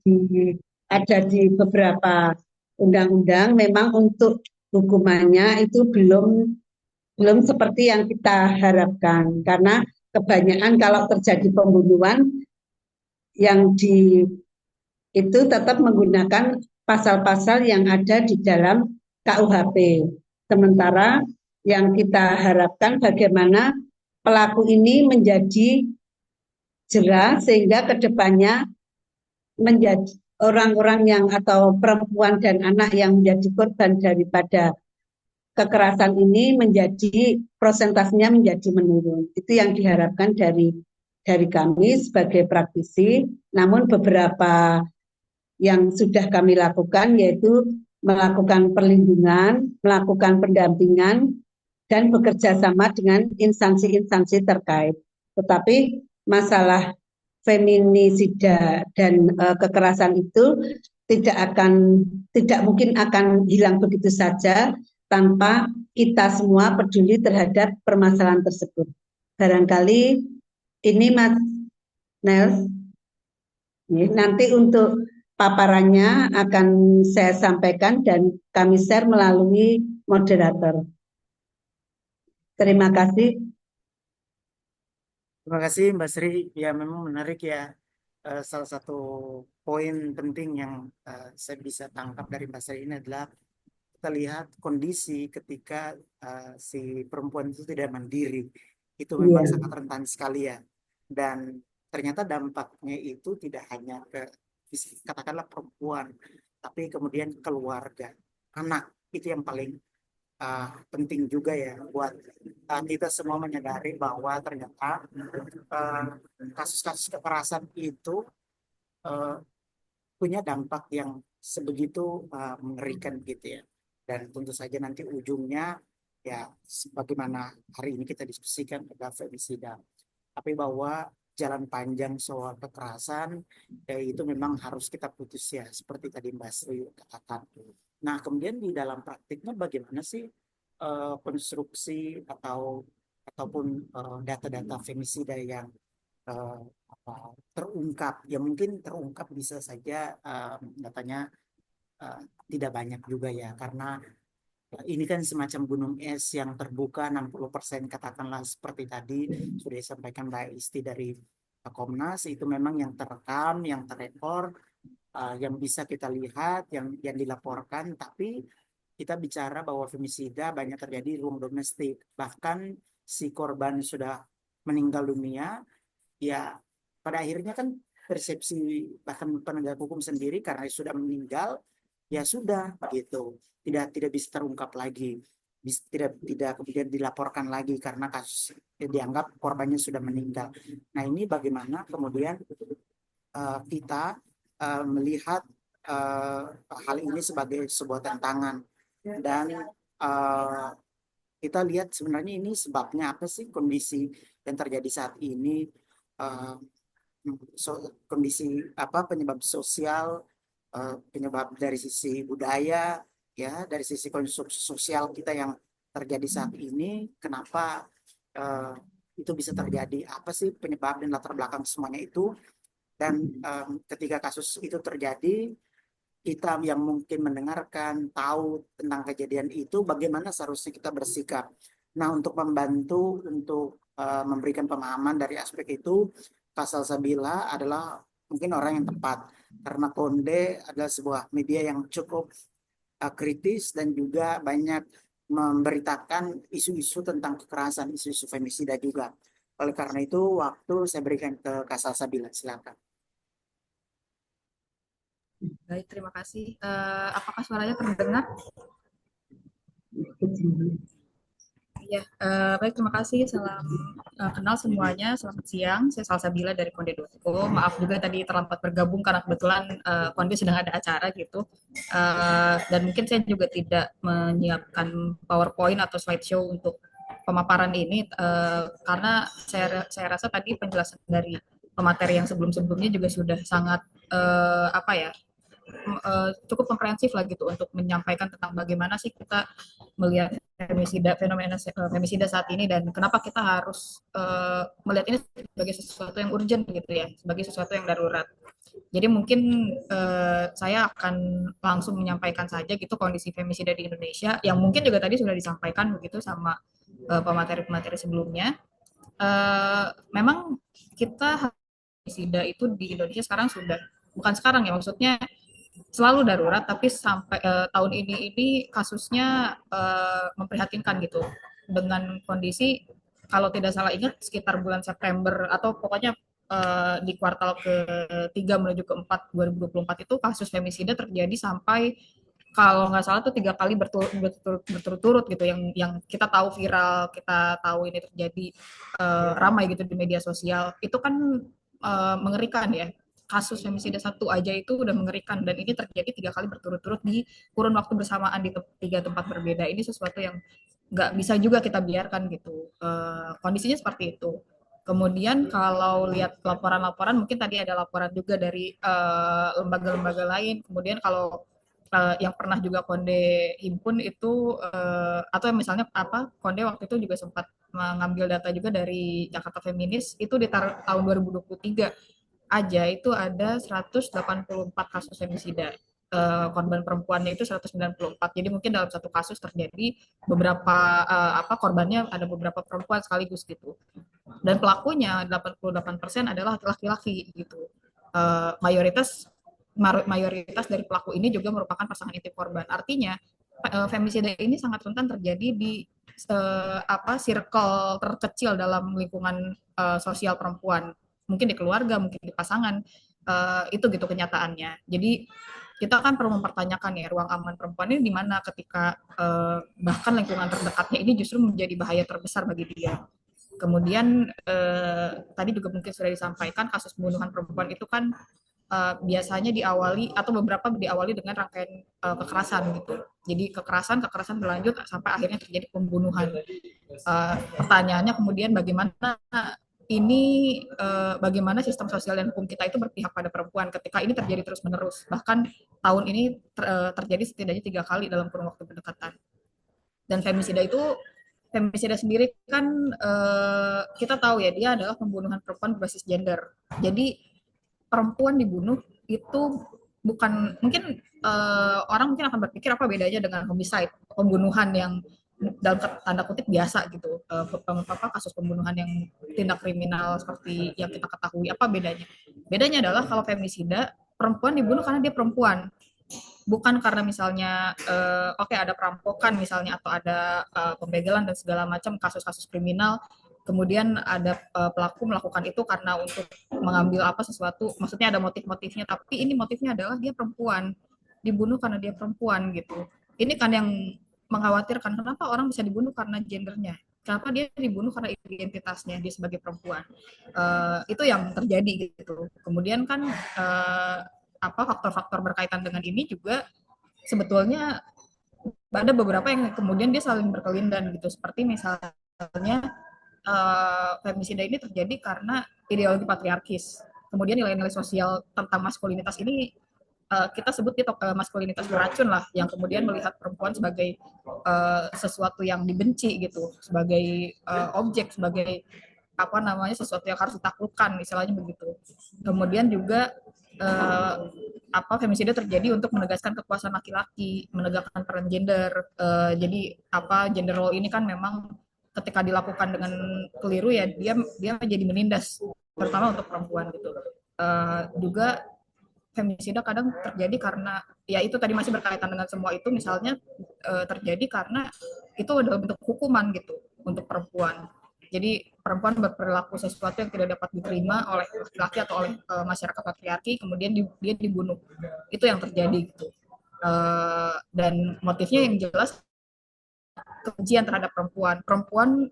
ada di beberapa undang-undang, memang untuk hukumannya itu belum seperti yang kita harapkan, karena kebanyakan kalau terjadi pembunuhan yang itu tetap menggunakan pasal-pasal yang ada di dalam KUHP. Sementara yang kita harapkan bagaimana pelaku ini menjadi jerah sehingga kedepannya menjadi orang-orang yang atau perempuan dan anak yang menjadi korban daripada kekerasan ini menjadi prosentasenya menjadi menurun. Itu yang diharapkan dari kami sebagai praktisi. Namun beberapa yang sudah kami lakukan yaitu melakukan perlindungan, melakukan pendampingan, dan bekerja sama dengan instansi-instansi terkait. Tetapi masalah feminisida dan kekerasan itu tidak mungkin akan hilang begitu saja tanpa kita semua peduli terhadap permasalahan tersebut. Barangkali ini Mas Nels, nanti untuk paparannya akan saya sampaikan dan kami share melalui moderator. Terima kasih. Terima kasih Mbak Sri. Ya memang menarik ya. Salah satu poin penting yang saya bisa tangkap dari Mbak Sri ini adalah kita lihat kondisi ketika si perempuan itu tidak mandiri. Itu memang sangat rentan sekali ya. Dan ternyata dampaknya itu tidak hanya ke katakanlah perempuan, tapi kemudian keluarga, anak. Itu yang paling penting juga ya buat kita semua menyadari bahwa ternyata kasus-kasus kekerasan itu punya dampak yang sebegitu mengerikan gitu ya. Dan tentu saja nanti ujungnya ya sebagaimana hari ini kita diskusikan adalah femisida. Tapi bahwa jalan panjang soal kekerasan itu memang harus kita putus ya, seperti tadi Mbak Sri katakan. Nah, kemudian di dalam praktiknya bagaimana sih konstruksi ataupun data-data femisida yang terungkap? Ya mungkin terungkap bisa saja datanya tidak banyak juga ya, karena ini kan semacam gunung es yang terbuka 60% katakanlah seperti tadi sudah disampaikan Mbak Isti dari Komnas, itu memang yang terekam, yang terekor yang bisa kita lihat, yang dilaporkan, tapi kita bicara bahwa femisida banyak terjadi di ruang domestik. Bahkan si korban sudah meninggal dunia, ya pada akhirnya kan persepsi bahkan penegak hukum sendiri karena sudah meninggal, ya sudah gitu, tidak bisa terungkap lagi, tidak kemudian dilaporkan lagi karena kasus dianggap korbannya sudah meninggal. Nah ini bagaimana kemudian kita melihat uh, hal ini sebagai sebuah tantangan dan uh, kita lihat sebenarnya ini sebabnya apa sih kondisi yang terjadi saat ini, uh, kondisi apa penyebab sosial, penyebab dari sisi budaya, ya dari sisi konstruksi sosial kita yang terjadi saat ini, kenapa uh, itu bisa terjadi, apa sih penyebab dan latar belakang semuanya itu. Dan ketika kasus itu terjadi, kita yang mungkin mendengarkan, tahu tentang kejadian itu, bagaimana seharusnya kita bersikap. Nah, untuk membantu, untuk memberikan pemahaman dari aspek itu, Kak Salsabila adalah mungkin orang yang tepat. Karena Konde adalah sebuah media yang cukup kritis dan juga banyak memberitakan isu-isu tentang kekerasan, isu-isu femisida juga. Oleh karena itu, waktu saya berikan ke Kak Salsabila, silakan. Baik, terima kasih. Apakah suaranya terdengar? Ya, baik, terima kasih. Salam kenal semuanya. Selamat siang. Saya Salsabila dari Konde.co. Maaf juga tadi terlambat bergabung karena kebetulan Konde sedang ada acara gitu. Dan mungkin saya juga tidak menyiapkan PowerPoint atau slideshow untuk pemaparan ini karena saya rasa tadi penjelasan dari pemateri yang sebelum-sebelumnya juga sudah sangat apa ya, cukup komprehensif lah gitu untuk menyampaikan tentang bagaimana sih kita melihat fenomena femisida saat ini dan kenapa kita harus melihat ini sebagai sesuatu yang urgent gitu ya, sebagai sesuatu yang darurat. Jadi mungkin saya akan langsung menyampaikan saja gitu kondisi femisida di Indonesia yang mungkin juga tadi sudah disampaikan begitu sama pemateri-pemateri sebelumnya. Memang kita femisida itu di Indonesia sekarang sudah bukan sekarang ya, maksudnya selalu darurat, tapi sampai tahun ini kasusnya memprihatinkan gitu. Dengan kondisi kalau tidak salah ingat sekitar bulan September atau pokoknya di kuartal ke-3 menuju ke-4 2024 itu kasus femisida terjadi sampai kalau nggak salah tuh 3 kali berturut-turut gitu yang kita tahu viral, kita tahu ini terjadi ramai gitu di media sosial. Itu kan mengerikan ya, kasus femisida satu aja itu udah mengerikan dan ini terjadi 3 kali berturut-turut di kurun waktu bersamaan di 3 tempat berbeda. Ini sesuatu yang nggak bisa juga kita biarkan gitu. Kondisinya seperti itu. Kemudian kalau lihat laporan-laporan, mungkin tadi ada laporan juga dari lembaga-lembaga lain. Kemudian kalau yang pernah juga Konde himpun itu atau misalnya Konde waktu itu juga sempat mengambil data juga dari Jakarta Feminis itu di tahun 2023 aja itu ada 184 kasus femisida. Korban perempuannya itu 194. Jadi mungkin dalam satu kasus terjadi beberapa korbannya ada beberapa perempuan sekaligus gitu. Dan pelakunya 88% adalah laki-laki gitu. Mayoritas dari pelaku ini juga merupakan pasangan intim korban. Artinya femisida ini sangat rentan terjadi di circle terkecil dalam lingkungan sosial perempuan, mungkin di keluarga, mungkin di pasangan, itu gitu kenyataannya. Jadi kita kan perlu mempertanyakan ya ruang aman perempuan ini di mana ketika bahkan lingkungan terdekatnya ini justru menjadi bahaya terbesar bagi dia. Kemudian tadi juga mungkin sudah disampaikan kasus pembunuhan perempuan itu kan biasanya diawali atau beberapa diawali dengan rangkaian kekerasan gitu. Jadi kekerasan berlanjut sampai akhirnya terjadi pembunuhan. Pertanyaannya kemudian bagaimana sistem sosial dan hukum kita itu berpihak pada perempuan ketika ini terjadi terus-menerus. Bahkan tahun ini terjadi setidaknya 3 kali dalam kurun waktu berdekatan. Dan femisida sendiri kan kita tahu ya dia adalah pembunuhan perempuan berbasis gender. Jadi perempuan dibunuh itu bukan mungkin orang mungkin akan berpikir apa bedanya dengan homicide, pembunuhan yang dalam tanda kutip biasa gitu, kasus pembunuhan yang tindak kriminal seperti yang kita ketahui, apa bedanya? Bedanya adalah kalau femisida perempuan dibunuh karena dia perempuan, bukan karena misalnya oke, ada perampokan misalnya atau ada pembegalan dan segala macam kasus-kasus kriminal, kemudian ada pelaku melakukan itu karena untuk mengambil apa sesuatu, maksudnya ada motif-motifnya, tapi ini motifnya adalah dia perempuan, dibunuh karena dia perempuan gitu. Ini kan yang mengkhawatirkan, kenapa orang bisa dibunuh karena gendernya, kenapa dia dibunuh karena identitasnya dia sebagai perempuan. Itu yang terjadi gitu. Kemudian kan apa faktor-faktor berkaitan dengan ini juga sebetulnya ada beberapa yang kemudian dia saling berkelindan gitu, seperti misalnya femisida ini terjadi karena ideologi patriarkis, kemudian nilai-nilai sosial tentang maskulinitas ini kita sebut itu maskulinitas beracun lah, yang kemudian melihat perempuan sebagai sesuatu yang dibenci gitu, sebagai objek, sebagai apa namanya, sesuatu yang harus ditaklukkan, istilahnya begitu. Kemudian juga apa femisida terjadi untuk menegaskan kekuasaan laki-laki, menegakkan peran gender. Jadi apa gender role ini kan memang ketika dilakukan dengan keliru ya dia menjadi menindas, terutama untuk perempuan gitu. Juga femisida kadang terjadi karena ya itu tadi masih berkaitan dengan semua itu, misalnya terjadi karena itu adalah bentuk hukuman gitu untuk perempuan. Jadi perempuan berperilaku sesuatu yang tidak dapat diterima oleh laki-laki atau oleh masyarakat patriarki, kemudian dia dibunuh. Itu yang terjadi gitu. Dan motifnya yang jelas kebencian terhadap perempuan. Perempuan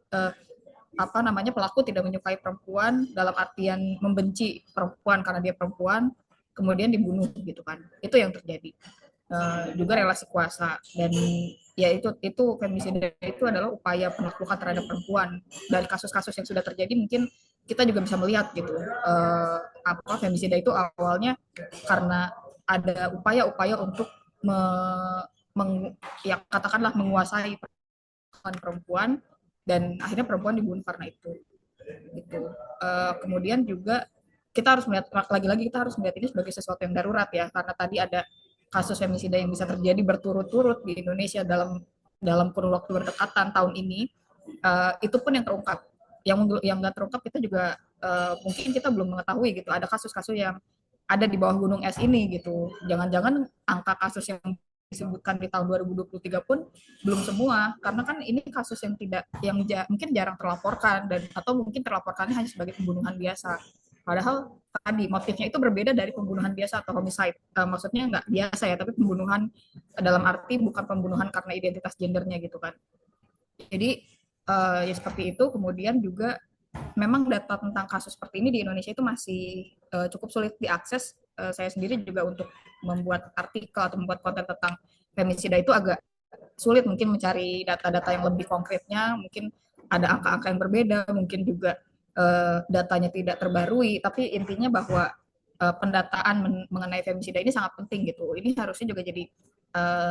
apa namanya, pelaku tidak menyukai perempuan dalam artian membenci perempuan karena dia perempuan, kemudian dibunuh gitu kan. Itu yang terjadi. Juga relasi kuasa, dan ya itu femisida itu adalah upaya penaklukan terhadap perempuan. Dari kasus-kasus yang sudah terjadi mungkin kita juga bisa melihat gitu, apa femisida itu awalnya karena ada upaya-upaya untuk ya katakanlah menguasai perempuan, dan akhirnya perempuan dibunuh karena itu gitu. Kemudian juga kita harus melihat, lagi-lagi kita harus melihat ini sebagai sesuatu yang darurat ya, karena tadi ada kasus femisida yang bisa terjadi berturut-turut di Indonesia dalam kurun waktu berdekatan tahun ini. Itu pun yang terungkap. Yang nggak terungkap kita juga mungkin kita belum mengetahui gitu. Ada kasus-kasus yang ada di bawah gunung es ini gitu. Jangan-jangan angka kasus yang disebutkan di tahun 2023 pun belum semua, karena kan ini kasus yang mungkin jarang terlaporkan, dan atau mungkin terlaporkannya hanya sebagai pembunuhan biasa. Padahal tadi motifnya itu berbeda dari pembunuhan biasa atau homicide. Maksudnya nggak biasa ya, tapi pembunuhan dalam arti bukan pembunuhan karena identitas gendernya gitu kan. Jadi ya seperti itu. Kemudian juga memang data tentang kasus seperti ini di Indonesia itu masih cukup sulit diakses. Saya sendiri juga untuk membuat artikel atau membuat konten tentang femisida itu agak sulit mungkin mencari data-data yang lebih konkretnya. Mungkin ada angka-angka yang berbeda, mungkin juga datanya tidak terbarui, tapi intinya bahwa pendataan mengenai femisida ini sangat penting gitu. Ini harusnya juga jadi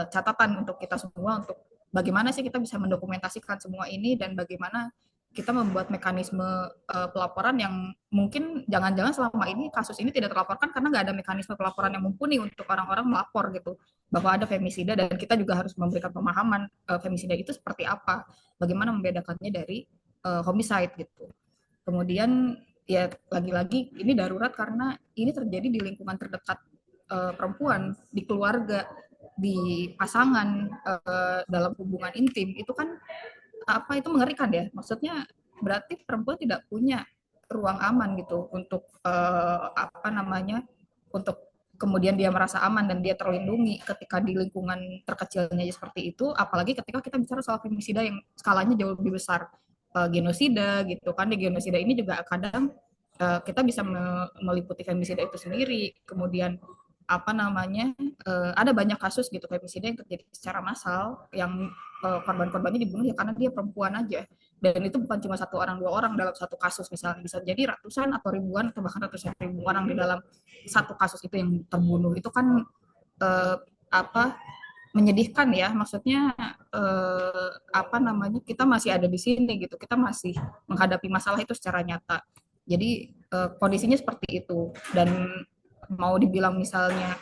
catatan untuk kita semua, untuk bagaimana sih kita bisa mendokumentasikan semua ini, dan bagaimana kita membuat mekanisme pelaporan yang mungkin jangan-jangan selama ini kasus ini tidak terlaporkan karena nggak ada mekanisme pelaporan yang mumpuni untuk orang-orang melapor gitu, bahwa ada femisida, dan kita juga harus memberikan pemahaman femisida itu seperti apa, bagaimana membedakannya dari homicide gitu. Kemudian ya lagi-lagi ini darurat karena ini terjadi di lingkungan terdekat perempuan, di keluarga, di pasangan, dalam hubungan intim. Itu kan apa, itu mengerikan ya. Maksudnya berarti perempuan tidak punya ruang aman gitu untuk apa namanya, untuk kemudian dia merasa aman dan dia terlindungi ketika di lingkungan terkecilnya seperti itu, apalagi ketika kita bicara soal femisida yang skalanya jauh lebih besar, genosida gitu kan. Di genosida ini juga kadang kita bisa meliputi femisida itu sendiri, kemudian apa namanya, ada banyak kasus gitu femisida yang terjadi secara massal, yang korban-korbannya dibunuh ya karena dia perempuan aja, dan itu bukan cuma satu orang dua orang dalam satu kasus, misalnya bisa jadi ratusan atau ribuan atau bahkan ratusan ribu orang di dalam satu kasus itu yang terbunuh. Itu kan apa, menyedihkan ya, maksudnya apa namanya, kita masih ada di sini gitu, kita masih menghadapi masalah itu secara nyata. Jadi kondisinya seperti itu, dan mau dibilang misalnya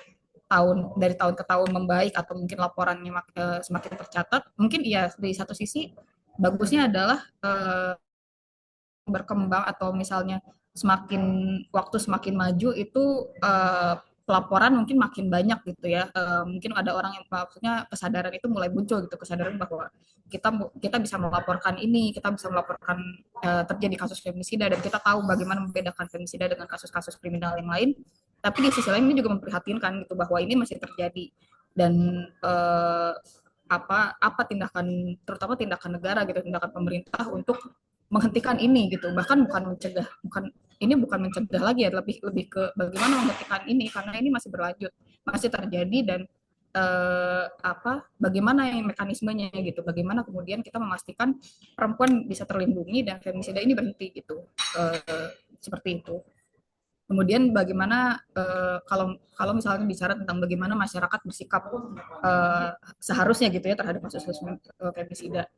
dari tahun ke tahun membaik atau mungkin laporannya semakin tercatat, mungkin iya, di satu sisi bagusnya adalah berkembang, atau misalnya semakin waktu semakin maju itu pelaporan mungkin makin banyak gitu ya. Mungkin ada orang yang maksudnya kesadaran itu mulai muncul gitu, kesadaran bahwa kita bisa melaporkan ini, kita bisa melaporkan terjadi kasus femisida dan kita tahu bagaimana membedakan femisida dengan kasus-kasus kriminal yang lain. Tapi di sisi lain ini juga memprihatinkan gitu bahwa ini masih terjadi dan apa tindakan terutama tindakan negara gitu, tindakan pemerintah untuk menghentikan ini gitu. Bahkan bukan mencegah, bukan mencegah lagi ya, lebih lebih ke bagaimana menghentikan ini karena ini masih berlanjut, masih terjadi dan bagaimana mekanismenya gitu, bagaimana kemudian kita memastikan perempuan bisa terlindungi dan femisida ini berhenti gitu, seperti itu. Kemudian bagaimana kalau misalnya bicara tentang bagaimana masyarakat bersikap seharusnya gitu ya terhadap kasus femisida,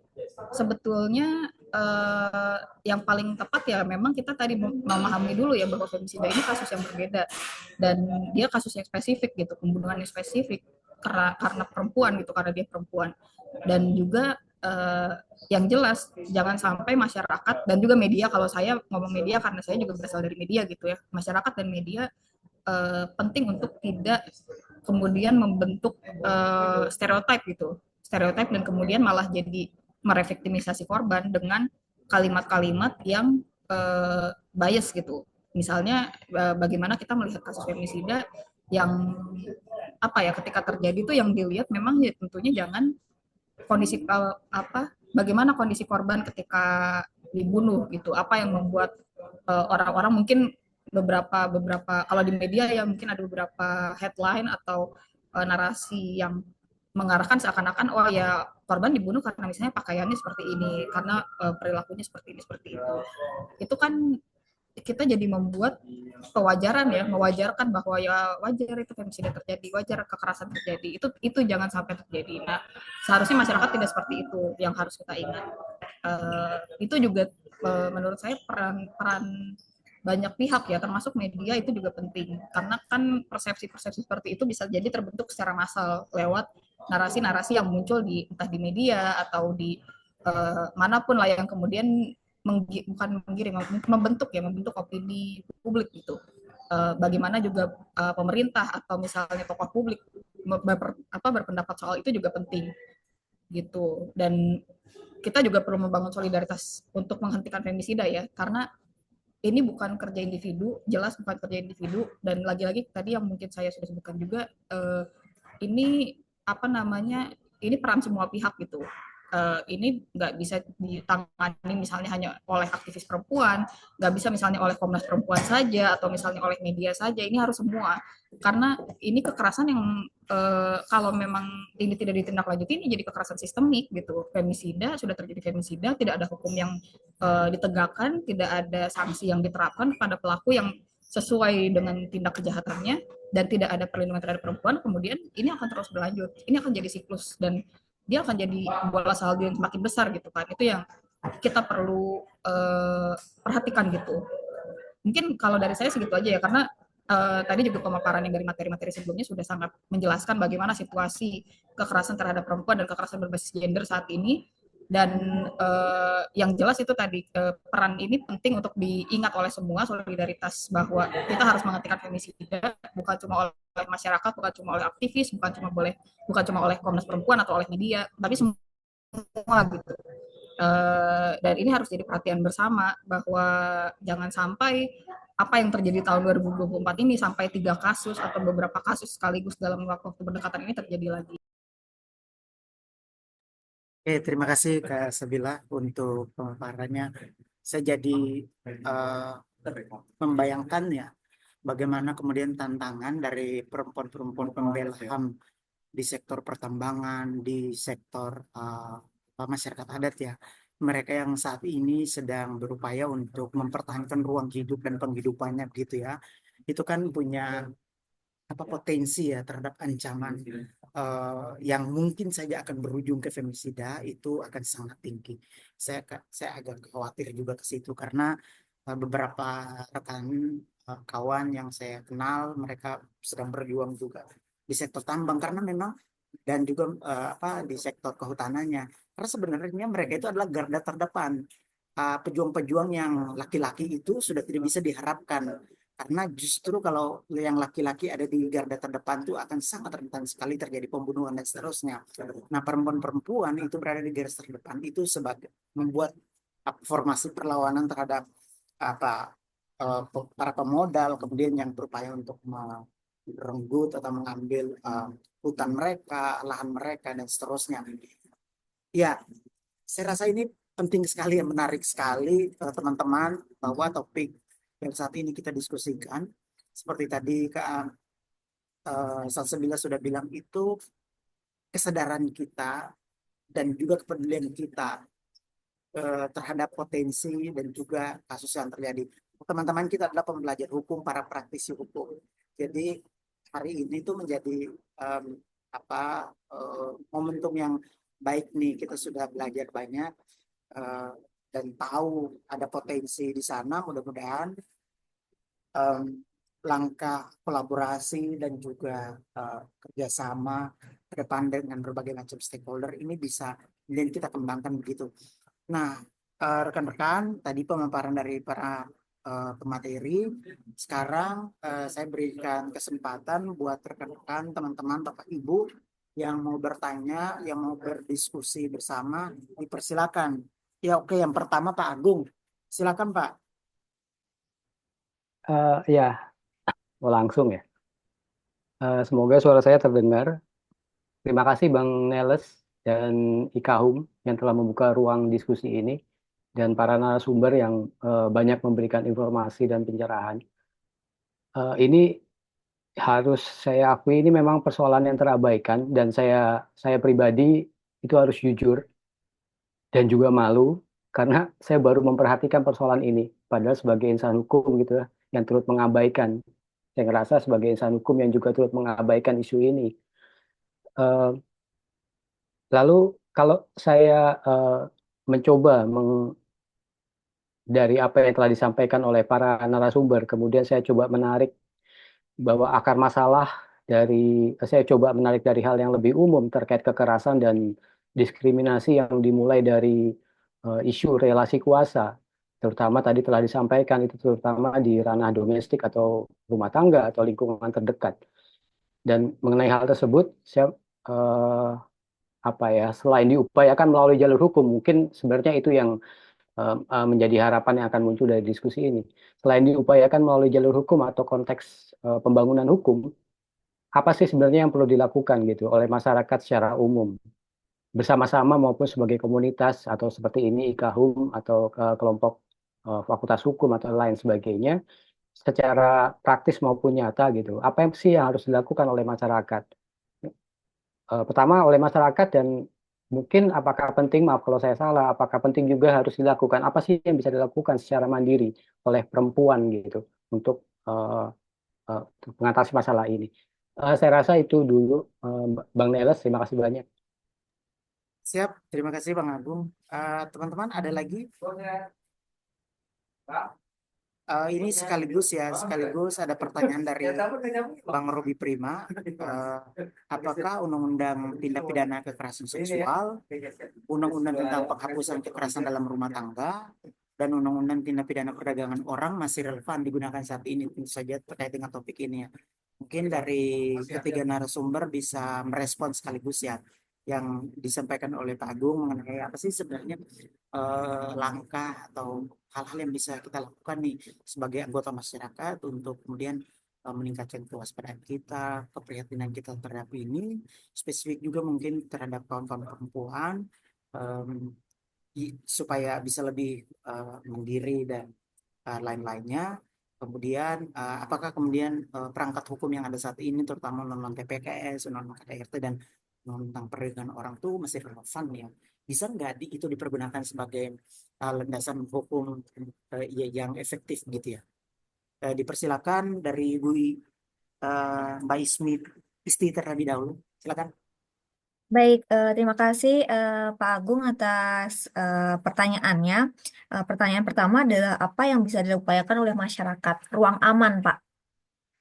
sebetulnya yang paling tepat ya memang kita tadi memahami dulu ya bahwa femisida ini kasus yang berbeda dan dia kasus yang spesifik gitu, pembunuhan yang spesifik karena perempuan gitu, karena dia perempuan. Dan juga yang jelas jangan sampai masyarakat dan juga media, kalau saya ngomong media karena saya juga berasal dari media gitu ya, masyarakat dan media penting untuk tidak kemudian membentuk stereotip gitu, stereotip dan kemudian malah jadi merevictimisasi korban dengan kalimat-kalimat yang bias gitu. Misalnya bagaimana kita melihat kasus femisida yang ketika terjadi itu yang dilihat memang ya tentunya jangan kondisi bagaimana kondisi korban ketika dibunuh gitu, apa yang membuat orang-orang mungkin beberapa kalau di media ya mungkin ada beberapa headline atau narasi yang mengarahkan seakan-akan oh ya korban dibunuh karena misalnya pakaiannya seperti ini, karena perilakunya seperti ini seperti itu kan kita jadi membuat kewajaran ya, mewajarkan bahwa ya wajar itu femisida terjadi, wajar kekerasan terjadi, itu jangan sampai terjadi. Nah, seharusnya masyarakat tidak seperti itu yang harus kita ingat. Itu juga menurut saya peran banyak pihak ya, termasuk media itu juga penting, karena kan persepsi-persepsi seperti itu bisa jadi terbentuk secara massal lewat narasi-narasi yang muncul entah di media atau di manapun lah yang kemudian bukan menggiring, membentuk opini publik gitu. Bagaimana juga pemerintah atau misalnya tokoh publik berpendapat soal itu juga penting gitu. Dan kita juga perlu membangun solidaritas untuk menghentikan femisida ya, karena ini bukan kerja individu, jelas bukan kerja individu, dan lagi-lagi tadi yang mungkin saya sudah sebutkan juga, ini ini peran semua pihak gitu. Ini nggak bisa ditangani misalnya hanya oleh aktivis perempuan, nggak bisa misalnya oleh Komnas Perempuan saja atau misalnya oleh media saja, ini harus semua, karena ini kekerasan yang kalau memang ini tidak ditindaklanjuti ini jadi kekerasan sistemik gitu. Femisida, sudah terjadi femisida, tidak ada hukum yang ditegakkan, tidak ada sanksi yang diterapkan pada pelaku yang sesuai dengan tindak kejahatannya, dan tidak ada perlindungan terhadap perempuan, kemudian ini akan terus berlanjut, ini akan jadi siklus dan dia akan jadi bola salju yang semakin besar gitu kan. Itu yang kita perlu perhatikan gitu. Mungkin kalau dari saya segitu aja ya, karena tadi juga pemaparan yang dari materi-materi sebelumnya sudah sangat menjelaskan bagaimana situasi kekerasan terhadap perempuan dan kekerasan berbasis gender saat ini. Dan yang jelas itu tadi peran ini penting untuk diingat oleh semua, solidaritas bahwa kita harus menghentikan femisida, bukan cuma oleh masyarakat, bukan cuma oleh aktivis, bukan cuma oleh Komnas Perempuan atau oleh media, tapi semua gitu. Dan ini harus jadi perhatian bersama bahwa jangan sampai apa yang terjadi tahun 2024 ini sampai 3 kasus atau beberapa kasus sekaligus dalam waktu pendekatan ini terjadi lagi. Oke, terima kasih Kak Sabila untuk pemaparannya. Saya jadi membayangkan ya bagaimana kemudian tantangan dari perempuan-perempuan pembela HAM di sektor pertambangan, di sektor masyarakat adat ya. Mereka yang saat ini sedang berupaya untuk mempertahankan ruang hidup dan penghidupannya begitu ya. Itu kan punya potensi ya terhadap ancaman yang mungkin saja akan berujung ke femisida itu akan sangat tinggi. Saya agak khawatir juga ke situ karena beberapa rekan kawan yang saya kenal mereka sedang berjuang juga di sektor tambang karena memang dan juga di sektor kehutanannya. Karena sebenarnya mereka itu adalah garda terdepan. Pejuang-pejuang yang laki-laki itu sudah tidak bisa diharapkan Karena justru kalau yang laki-laki ada di garda terdepan tuh akan sangat rentan sekali terjadi pembunuhan dan seterusnya. Nah, perempuan-perempuan itu berada di garis terdepan itu sebagai membuat formasi perlawanan terhadap apa para pemodal, kemudian yang berupaya untuk merenggut atau mengambil hutan mereka, lahan mereka dan seterusnya. Ya, saya rasa ini penting sekali, yang menarik sekali teman-teman, bahwa topik yang saat ini kita diskusikan seperti tadi Salsabila sudah bilang itu, kesadaran kita dan juga kepedulian kita terhadap potensi dan juga kasus yang terjadi. Teman-teman kita adalah pembelajar hukum, para praktisi hukum. Jadi hari ini tuh menjadi em, momentum yang baik nih, kita sudah belajar banyak eh, dan tahu ada potensi di sana. Mudah-mudahan em, langkah kolaborasi dan juga kerjasama ke depan dengan berbagai macam stakeholder ini bisa dan kita kembangkan begitu. Nah, rekan-rekan, tadi pemaparan dari para pemateri. Sekarang saya berikan kesempatan buat rekan-rekan, teman-teman, Bapak Ibu yang mau bertanya, yang mau berdiskusi bersama, dipersilakan. Ya, oke, yang pertama Pak Agung. Silakan, Pak. Ya, mau langsung ya. Semoga suara saya terdengar. Terima kasih Bang Neles dan Ikahum yang telah membuka ruang diskusi ini dan para narasumber yang banyak memberikan informasi dan pencerahan. Ini harus saya akui ini memang persoalan yang terabaikan dan saya pribadi itu harus jujur dan juga malu karena saya baru memperhatikan persoalan ini padahal sebagai insan hukum gitu ya yang turut mengabaikan. Saya ngerasa sebagai insan hukum yang juga turut mengabaikan isu ini. Eh, Lalu kalau saya mencoba dari apa yang telah disampaikan oleh para narasumber, kemudian saya coba menarik bahwa akar masalah dari saya coba menarik dari hal yang lebih umum terkait kekerasan dan diskriminasi yang dimulai dari isu relasi kuasa, terutama tadi telah disampaikan itu terutama di ranah domestik atau rumah tangga atau lingkungan terdekat. Dan mengenai hal tersebut, saya eh, apa ya selain diupayakan melalui jalur hukum, mungkin sebenarnya itu yang menjadi harapan yang akan muncul dari diskusi ini. Selain diupayakan melalui jalur hukum atau konteks pembangunan hukum, apa sih sebenarnya yang perlu dilakukan gitu oleh masyarakat secara umum, bersama-sama maupun sebagai komunitas atau seperti ini IKAHUM atau kelompok fakultas hukum atau lain sebagainya, secara praktis maupun nyata gitu. Apa yang sih yang harus dilakukan oleh masyarakat? Pertama oleh masyarakat dan mungkin apakah penting, maaf kalau saya salah, apakah penting juga harus dilakukan, apa sih yang bisa dilakukan secara mandiri oleh perempuan gitu untuk uh, mengatasi masalah ini. Saya rasa itu dulu, Bang Neles, terima kasih banyak. Siap, terima kasih Bang Agung. Teman-teman, ada lagi? Ini sekaligus ada pertanyaan dari Bang Robi Prima. Apakah Undang-Undang Tindak Pidana Kekerasan Seksual, Undang-Undang tentang Penghapusan Kekerasan dalam Rumah Tangga, dan Undang-Undang Tindak Pidana Perdagangan Orang masih relevan digunakan saat ini? Tentu saja terkait dengan topik ini ya. Mungkin dari ketiga narasumber bisa merespon sekaligus ya yang disampaikan oleh Pak Agung mengenai apa sih sebenarnya langkah atau hal-hal yang bisa kita lakukan nih sebagai anggota masyarakat untuk kemudian meningkatkan kewaspadaan kita, keprihatinan kita terhadap ini, spesifik juga mungkin terhadap kawan-kawan perempuan, em, supaya bisa lebih mandiri dan lain-lainnya. Kemudian, apakah kemudian perangkat hukum yang ada saat ini, terutama undang-undang TPKS, undang-undang KDRT, dan tentang perlindungan orang tuh masih relevan ya? Bisa nggak itu dipergunakan sebagai landasan hukum yang efektif gitu ya? Dipersilakan dari Mbak Isti terlebih dahulu. Silakan. Baik, terima kasih Pak Agung atas pertanyaannya. Pertanyaan pertama adalah apa yang bisa diupayakan oleh masyarakat? Ruang aman, Pak.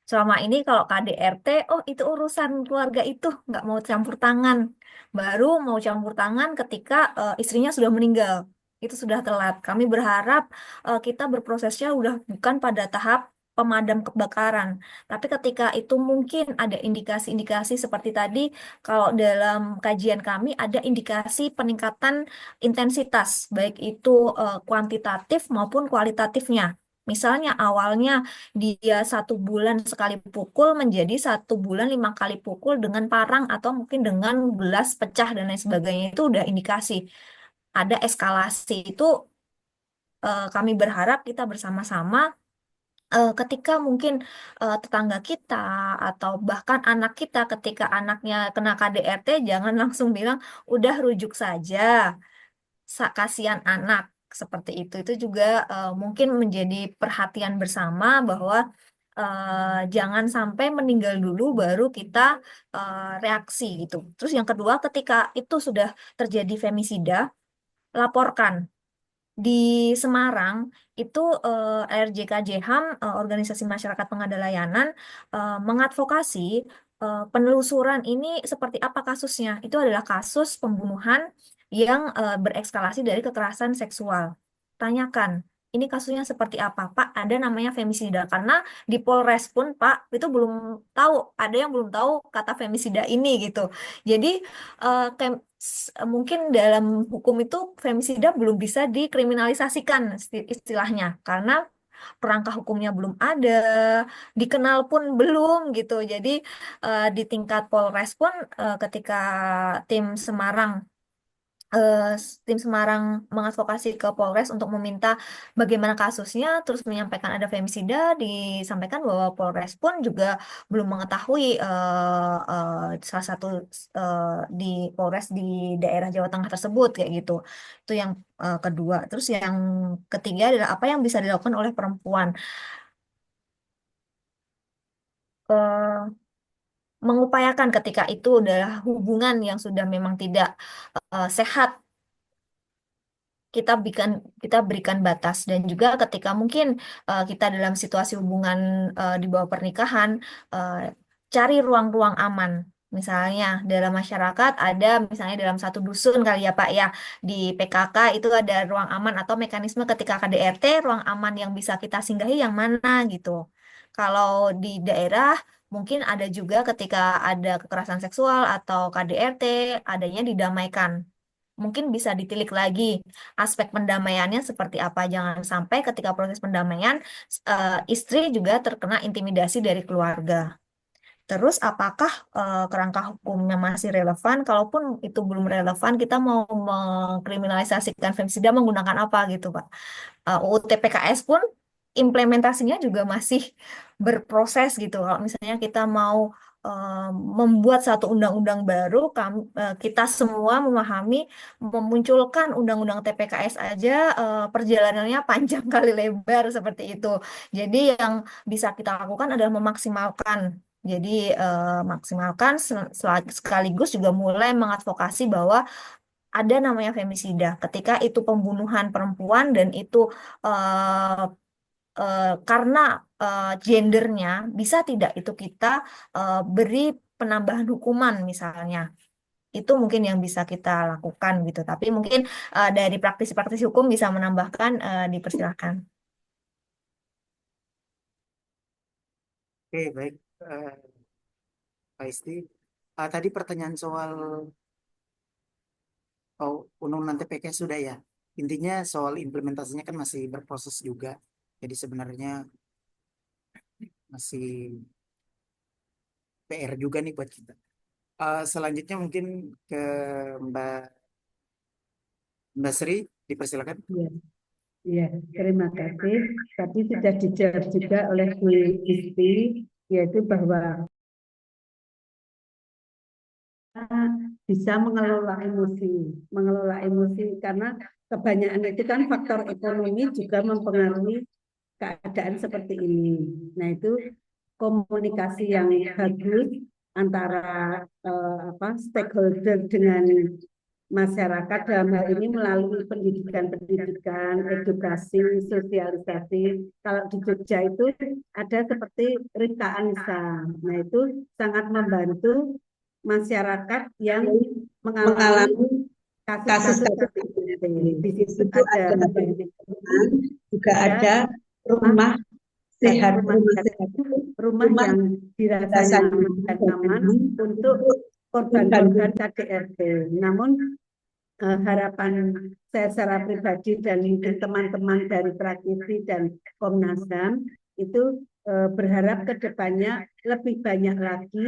Selama ini kalau KDRT, oh itu urusan keluarga itu, nggak mau campur tangan. Baru mau campur tangan ketika istrinya sudah meninggal. Itu sudah telat. Kami berharap kita berprosesnya udah bukan pada tahap pemadam kebakaran. Tapi ketika itu mungkin ada indikasi-indikasi seperti tadi, kalau dalam kajian kami ada indikasi peningkatan intensitas, baik itu kuantitatif maupun kualitatifnya. Misalnya awalnya dia 1 bulan sekali pukul menjadi 1 bulan 5 kali pukul dengan parang atau mungkin dengan gelas pecah dan lain sebagainya, itu udah indikasi ada eskalasi. Itu kami berharap kita bersama-sama ketika mungkin tetangga kita atau bahkan anak kita ketika anaknya kena KDRT, jangan langsung bilang udah rujuk saja, kasihan anak seperti itu. Itu juga mungkin menjadi perhatian bersama bahwa jangan sampai meninggal dulu baru kita reaksi gitu. Terus yang kedua, ketika itu sudah terjadi femisida, laporkan. Di Semarang itu RJKJHAM, Organisasi Masyarakat Pengada Layanan, mengadvokasi penelusuran ini seperti apa kasusnya. Itu adalah kasus pembunuhan yang berekskalasi dari kekerasan seksual. Tanyakan, ini kasusnya seperti apa, Pak? Ada namanya femisida. Karena di Polres pun, Pak, itu belum tahu, ada yang belum tahu kata femisida ini gitu. Jadi mungkin dalam hukum itu femisida belum bisa dikriminalisasikan istilahnya karena kerangka hukumnya belum ada, dikenal pun belum gitu. Jadi di tingkat Polres pun ketika tim Semarang tim Semarang mengadvokasi ke Polres untuk meminta bagaimana kasusnya, terus menyampaikan ada femisida, disampaikan bahwa Polres pun juga belum mengetahui salah satu eh, di Polres di daerah Jawa Tengah tersebut kayak gitu. Itu yang kedua. Terus yang ketiga adalah apa yang bisa dilakukan oleh perempuan. Eh, mengupayakan ketika itu adalah hubungan yang sudah memang tidak sehat, kita berikan batas. Dan juga ketika mungkin kita dalam situasi hubungan di bawah pernikahan, eh, cari ruang-ruang aman. Misalnya dalam masyarakat ada, misalnya dalam satu dusun kali ya Pak ya, di PKK itu ada ruang aman atau mekanisme ketika KDRT, ruang aman yang bisa kita singgahi yang mana gitu. Kalau di daerah mungkin ada juga ketika ada kekerasan seksual atau KDRT, adanya didamaikan. Mungkin bisa ditilik lagi aspek pendamaiannya seperti apa. Jangan sampai ketika proses pendamaian istri juga terkena intimidasi dari keluarga. Terus apakah kerangka hukumnya masih relevan? Kalaupun itu belum relevan, kita mau mengkriminalisasikan femisida menggunakan apa gitu, Pak? UU TPKS pun implementasinya juga masih berproses gitu. Kalau misalnya kita mau eh, membuat satu undang-undang baru, kita semua memahami memunculkan undang-undang TPKS aja perjalanannya panjang kali lebar seperti itu. Jadi yang bisa kita lakukan adalah memaksimalkan. Jadi maksimalkan sekaligus juga mulai mengadvokasi bahwa ada namanya femisida. Ketika itu pembunuhan perempuan dan itu eh, karena gendernya, bisa tidak itu kita beri penambahan hukuman misalnya. Itu mungkin yang bisa kita lakukan gitu. Tapi mungkin dari praktisi-praktisi hukum bisa menambahkan, dipersilakan. Oke, baik. Pak Isti. Tadi pertanyaan soal undang-undang TPK sudah ya. Intinya soal implementasinya kan masih berproses juga. Jadi sebenarnya masih PR juga nih buat kita. Selanjutnya mungkin ke Mbak Mbak Sri, dipersilakan. Ya, ya, terima kasih. Tadi sudah dijawab juga oleh Bu Isti, yaitu bahwa bisa mengelola emosi karena kebanyakan itu kan faktor ekonomi juga mempengaruhi keadaan seperti ini. Nah, itu komunikasi yang bagus antara stakeholder dengan masyarakat dalam hal ini melalui pendidikan, edukasi, sosialisasi. Kalau di Jogja itu ada seperti Rita Anissa. Nah, itu sangat membantu masyarakat yang mengalami kasus-kasus seperti ini. Di situ ada juga ada rumah sehat, rumah sehat itu rumah yang dirasa nyaman dan aman untuk korban-korban KDRT. Namun harapan saya secara pribadi dan mungkin teman-teman dari praktisi dan Komnas HAM itu berharap ke depannya lebih banyak lagi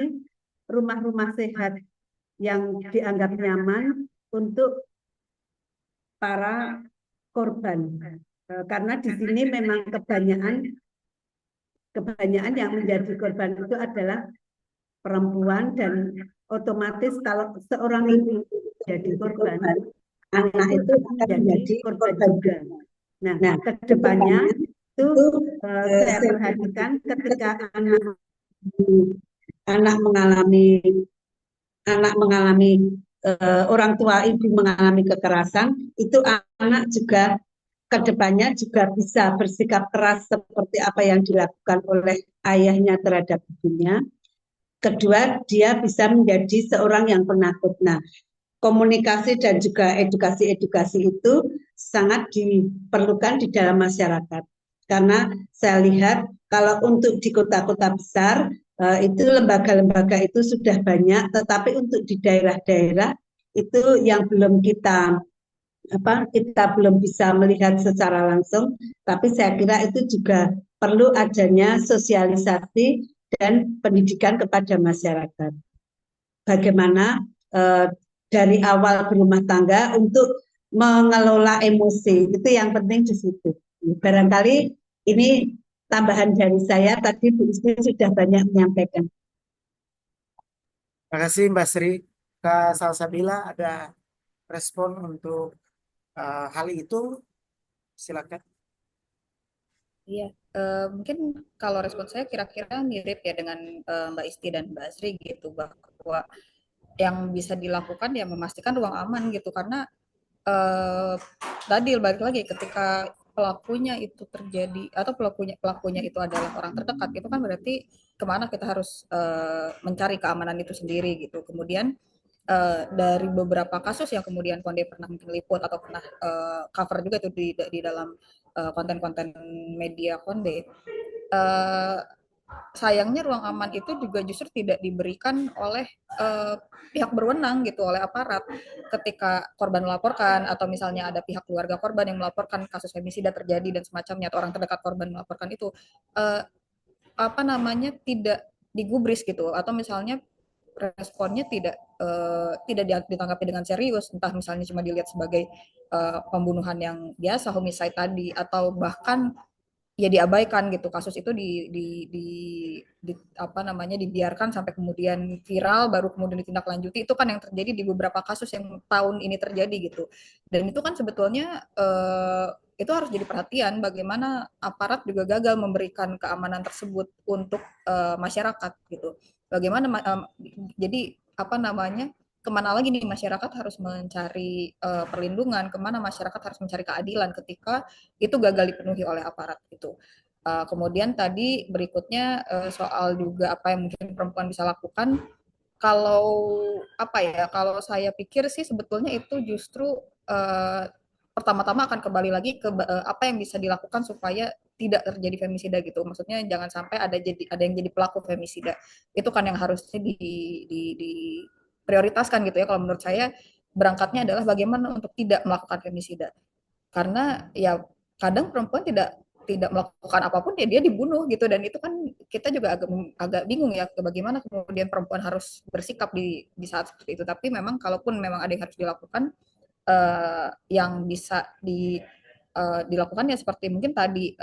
rumah-rumah sehat yang dianggap nyaman untuk para korban. Karena di sini memang kebanyakan yang menjadi korban itu adalah perempuan, dan otomatis kalau seorang ibu jadi korban, anak itu akan menjadi korban juga. Nah, ke depannya itu saya perhatikan ketika anak mengalami orang tua ibu mengalami kekerasan, itu anak juga kedepannya juga bisa bersikap keras seperti apa yang dilakukan oleh ayahnya terhadap ibunya. Kedua, dia bisa menjadi seorang yang penakut. Nah, komunikasi dan juga edukasi itu sangat diperlukan di dalam masyarakat. Karena saya lihat kalau untuk di kota-kota besar, itu lembaga-lembaga itu sudah banyak, tetapi untuk di daerah-daerah itu yang belum kita belum bisa melihat secara langsung, tapi saya kira itu juga perlu adanya sosialisasi dan pendidikan kepada masyarakat. Bagaimana dari awal berumah tangga untuk mengelola emosi, itu yang penting di situ. Barangkali ini tambahan dari saya, tadi Bu Ismi sudah banyak menyampaikan. Terima kasih Mbak Sri. Kak Salsabila ada respon untuk hal itu? Silakan. Iya, mungkin kalau respon saya kira-kira mirip ya dengan Mbak Isti dan Mbak Asri gitu, bahwa yang bisa dilakukan ya memastikan ruang aman gitu, karena eh, tadi balik lagi ketika pelakunya itu terjadi atau pelakunya itu adalah orang terdekat, itu kan berarti kemana kita harus mencari keamanan itu sendiri gitu. Kemudian dari beberapa kasus yang kemudian Konde pernah mungkin liput atau pernah cover juga itu di dalam konten-konten media Konde, uh, sayangnya ruang aman itu juga justru tidak diberikan oleh pihak berwenang gitu, oleh aparat. Ketika korban melaporkan atau misalnya ada pihak keluarga korban yang melaporkan kasus femisida terjadi dan semacamnya, atau orang terdekat korban melaporkan itu, eh, apa namanya, tidak digubris gitu, atau misalnya responnya tidak ditanggapi dengan serius, entah misalnya cuma dilihat sebagai pembunuhan yang biasa, homicide tadi, atau bahkan ya diabaikan gitu, kasus itu di apa namanya, dibiarkan sampai kemudian viral baru kemudian ditindaklanjuti. Itu kan yang terjadi di beberapa kasus yang tahun ini terjadi gitu, dan itu kan sebetulnya itu harus jadi perhatian, bagaimana aparat juga gagal memberikan keamanan tersebut untuk masyarakat gitu. Bagaimana jadi apa namanya, kemana lagi nih masyarakat harus mencari perlindungan, kemana masyarakat harus mencari keadilan ketika itu gagal dipenuhi oleh aparat itu. Kemudian tadi berikutnya soal juga apa yang mungkin perempuan bisa lakukan. Kalau apa ya, kalau saya pikir sih sebetulnya itu justru pertama-tama akan kembali lagi ke apa yang bisa dilakukan supaya tidak terjadi femisida gitu. Maksudnya jangan sampai ada yang jadi pelaku femisida. Itu kan yang harusnya di prioritaskan gitu ya. Kalau menurut saya berangkatnya adalah bagaimana untuk tidak melakukan femisida, karena ya kadang perempuan tidak tidak melakukan apapun ya dia dibunuh gitu, dan itu kan kita juga agak agak bingung ya bagaimana kemudian perempuan harus bersikap di saat seperti itu. Tapi memang kalaupun memang ada yang harus dilakukan, yang bisa dilakukan ya seperti mungkin tadi,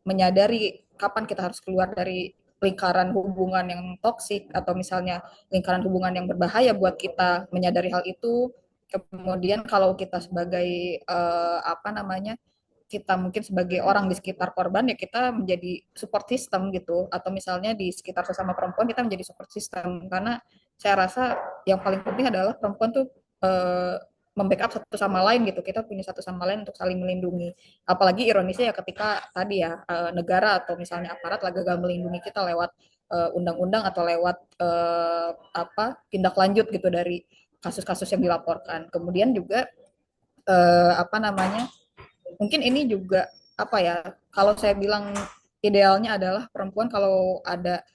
menyadari kapan kita harus keluar dari lingkaran hubungan yang toksik, atau misalnya lingkaran hubungan yang berbahaya buat kita, menyadari hal itu. Kemudian kalau kita sebagai apa namanya, kita mungkin sebagai orang di sekitar korban ya kita menjadi support system gitu, atau misalnya di sekitar sesama perempuan kita menjadi support system, karena saya rasa yang paling penting adalah perempuan tuh membackup satu sama lain gitu, kita punya satu sama lain untuk saling melindungi. Apalagi ironisnya ya ketika tadi ya negara atau misalnya aparat lah gagal melindungi kita lewat undang-undang atau lewat apa tindak lanjut gitu dari kasus-kasus yang dilaporkan. Kemudian juga apa namanya, mungkin ini juga apa ya, kalau saya bilang idealnya adalah perempuan kalau ada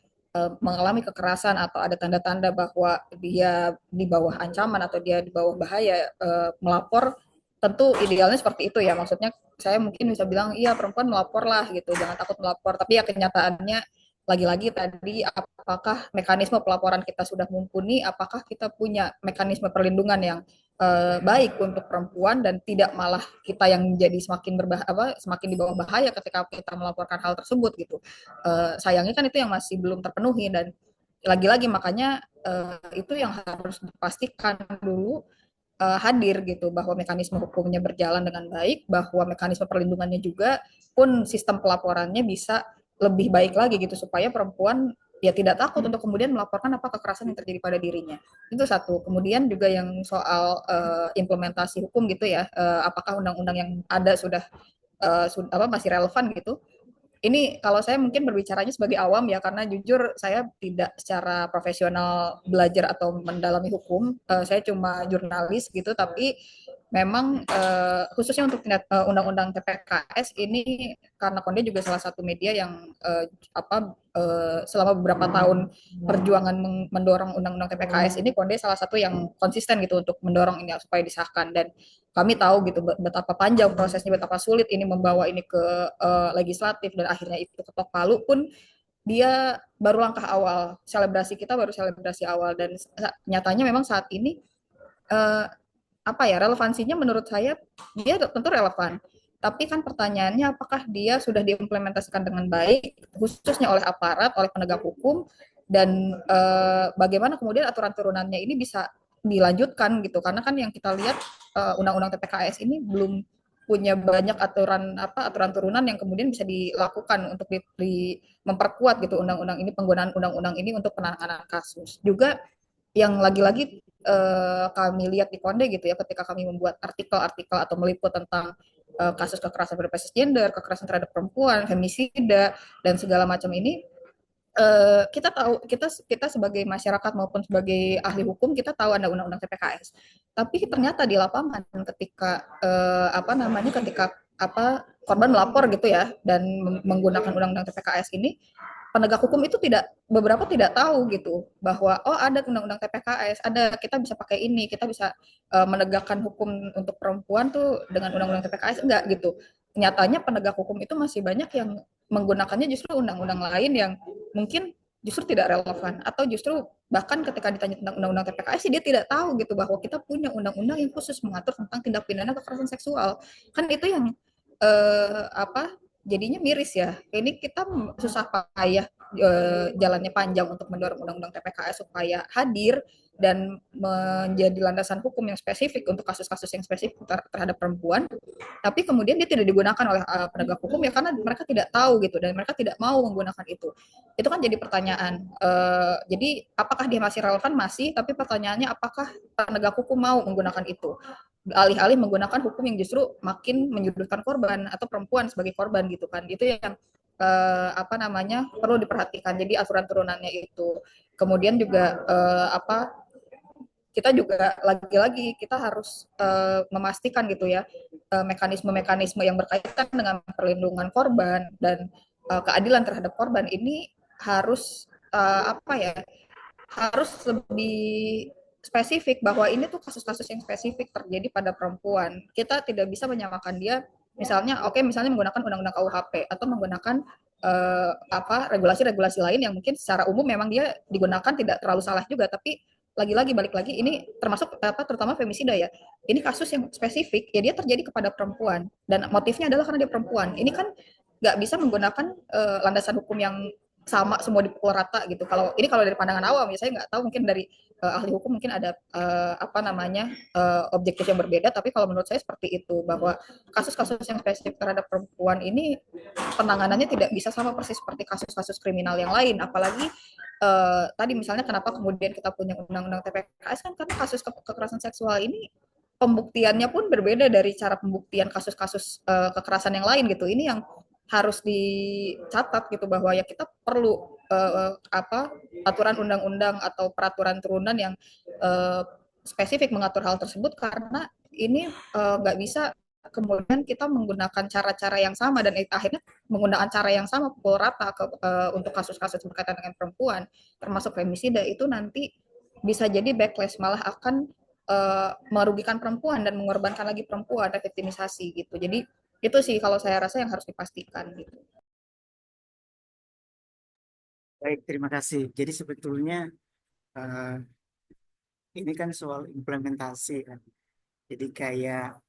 mengalami kekerasan atau ada tanda-tanda bahwa dia di bawah ancaman atau dia di bawah bahaya, melapor, tentu idealnya seperti itu ya. Maksudnya saya mungkin bisa bilang iya perempuan melapor lah gitu, jangan takut melapor. Tapi ya kenyataannya lagi-lagi tadi apakah mekanisme pelaporan kita sudah mumpuni, apakah kita punya mekanisme perlindungan yang baik untuk perempuan dan tidak malah kita yang menjadi semakin di bawah bahaya ketika kita melaporkan hal tersebut gitu. Sayangnya kan itu yang masih belum terpenuhi dan lagi-lagi makanya itu yang harus dipastikan dulu hadir gitu bahwa mekanisme hukumnya berjalan dengan baik, bahwa mekanisme perlindungannya juga pun sistem pelaporannya bisa lebih baik lagi gitu supaya perempuan ya tidak takut untuk kemudian melaporkan apa kekerasan yang terjadi pada dirinya. Itu satu. Kemudian juga yang soal implementasi hukum gitu ya, apakah undang-undang yang ada sudah masih relevan gitu. Ini kalau saya mungkin berbicaranya sebagai awam ya karena jujur saya tidak secara profesional belajar atau mendalami hukum. Saya cuma jurnalis gitu tapi memang khususnya untuk undang-undang TPKS ini karena Konde juga salah satu media yang selama beberapa tahun perjuangan mendorong undang-undang TPKS ini Konde salah satu yang konsisten gitu untuk mendorong ini supaya disahkan dan kami tahu gitu betapa panjang prosesnya, betapa sulit ini membawa ini ke legislatif dan akhirnya itu ketok palu pun dia baru langkah awal. Selebrasi kita baru selebrasi awal dan nyatanya memang saat ini uh, relevansinya menurut saya dia tentu relevan. Tapi kan pertanyaannya apakah dia sudah diimplementasikan dengan baik khususnya oleh aparat, oleh penegak hukum dan bagaimana kemudian aturan turunannya ini bisa dilanjutkan gitu karena kan yang kita lihat undang-undang TPKS ini belum punya banyak aturan turunan yang kemudian bisa dilakukan untuk memperkuat gitu undang-undang ini penggunaan undang-undang ini untuk penanganan kasus juga yang lagi-lagi kami lihat di Konde gitu ya ketika kami membuat artikel-artikel atau meliput tentang kasus kekerasan berbasis gender, kekerasan terhadap perempuan, femisida dan segala macam ini kita tahu kita sebagai masyarakat maupun sebagai ahli hukum kita tahu ada undang-undang TPKS. Tapi ternyata di lapangan ketika ketika korban melapor gitu ya dan menggunakan undang-undang TPKS ini penegak hukum itu beberapa tidak tahu gitu bahwa oh ada undang-undang TPKS, ada kita bisa pakai ini, kita bisa menegakkan hukum untuk perempuan tuh dengan undang-undang TPKS enggak gitu. Nyatanya penegak hukum itu masih banyak yang menggunakannya justru undang-undang lain yang mungkin justru tidak relevan atau justru bahkan ketika ditanya tentang undang-undang TPKS dia tidak tahu gitu bahwa kita punya undang-undang yang khusus mengatur tentang tindak pidana kekerasan seksual kan itu yang jadinya miris ya ini kita susah payah jalannya panjang untuk mendorong undang-undang TPKS supaya hadir dan menjadi landasan hukum yang spesifik untuk kasus-kasus yang spesifik terhadap perempuan tapi kemudian dia tidak digunakan oleh penegak hukum ya karena mereka tidak tahu gitu dan mereka tidak mau menggunakan itu kan jadi pertanyaan jadi apakah dia masih relevan masih tapi pertanyaannya apakah penegak hukum mau menggunakan itu alih-alih menggunakan hukum yang justru makin menyudutkan korban atau perempuan sebagai korban gitu kan itu yang perlu diperhatikan jadi aturan turunannya itu kemudian juga kita juga lagi-lagi kita harus memastikan gitu ya mekanisme-mekanisme yang berkaitan dengan perlindungan korban dan keadilan terhadap korban ini harus harus lebih spesifik bahwa ini tuh kasus-kasus yang spesifik terjadi pada perempuan. Kita tidak bisa menyamakan dia misalnya misalnya menggunakan undang-undang KUHP atau menggunakan regulasi-regulasi lain yang mungkin secara umum memang dia digunakan tidak terlalu salah juga tapi lagi-lagi balik lagi ini termasuk terutama femisida ya. Ini kasus yang spesifik ya dia terjadi kepada perempuan dan motifnya adalah karena dia perempuan. Ini kan nggak bisa menggunakan landasan hukum yang sama semua dipukul rata gitu. Kalau dari pandangan awam ya saya nggak tahu mungkin dari ahli hukum mungkin ada objektif yang berbeda tapi kalau menurut saya seperti itu bahwa kasus-kasus yang spesifik terhadap perempuan ini penanganannya tidak bisa sama persis seperti kasus-kasus kriminal yang lain apalagi tadi misalnya kenapa kemudian kita punya undang-undang TPKS kan karena kasus kekerasan seksual ini pembuktiannya pun berbeda dari cara pembuktian kasus-kasus kekerasan yang lain gitu. Ini yang harus dicatat gitu bahwa ya kita perlu aturan undang-undang atau peraturan turunan yang spesifik mengatur hal tersebut karena ini nggak bisa kemudian kita menggunakan cara-cara yang sama dan akhirnya menggunakan cara yang sama pukul rata untuk kasus-kasus berkaitan dengan perempuan, termasuk femisida, itu nanti bisa jadi backlash, malah akan merugikan perempuan dan mengorbankan lagi perempuan, reviktimisasi gitu. Jadi itu sih kalau saya rasa yang harus dipastikan gitu. Baik, terima kasih. Jadi sebetulnya ini kan soal implementasi kan. Jadi kayak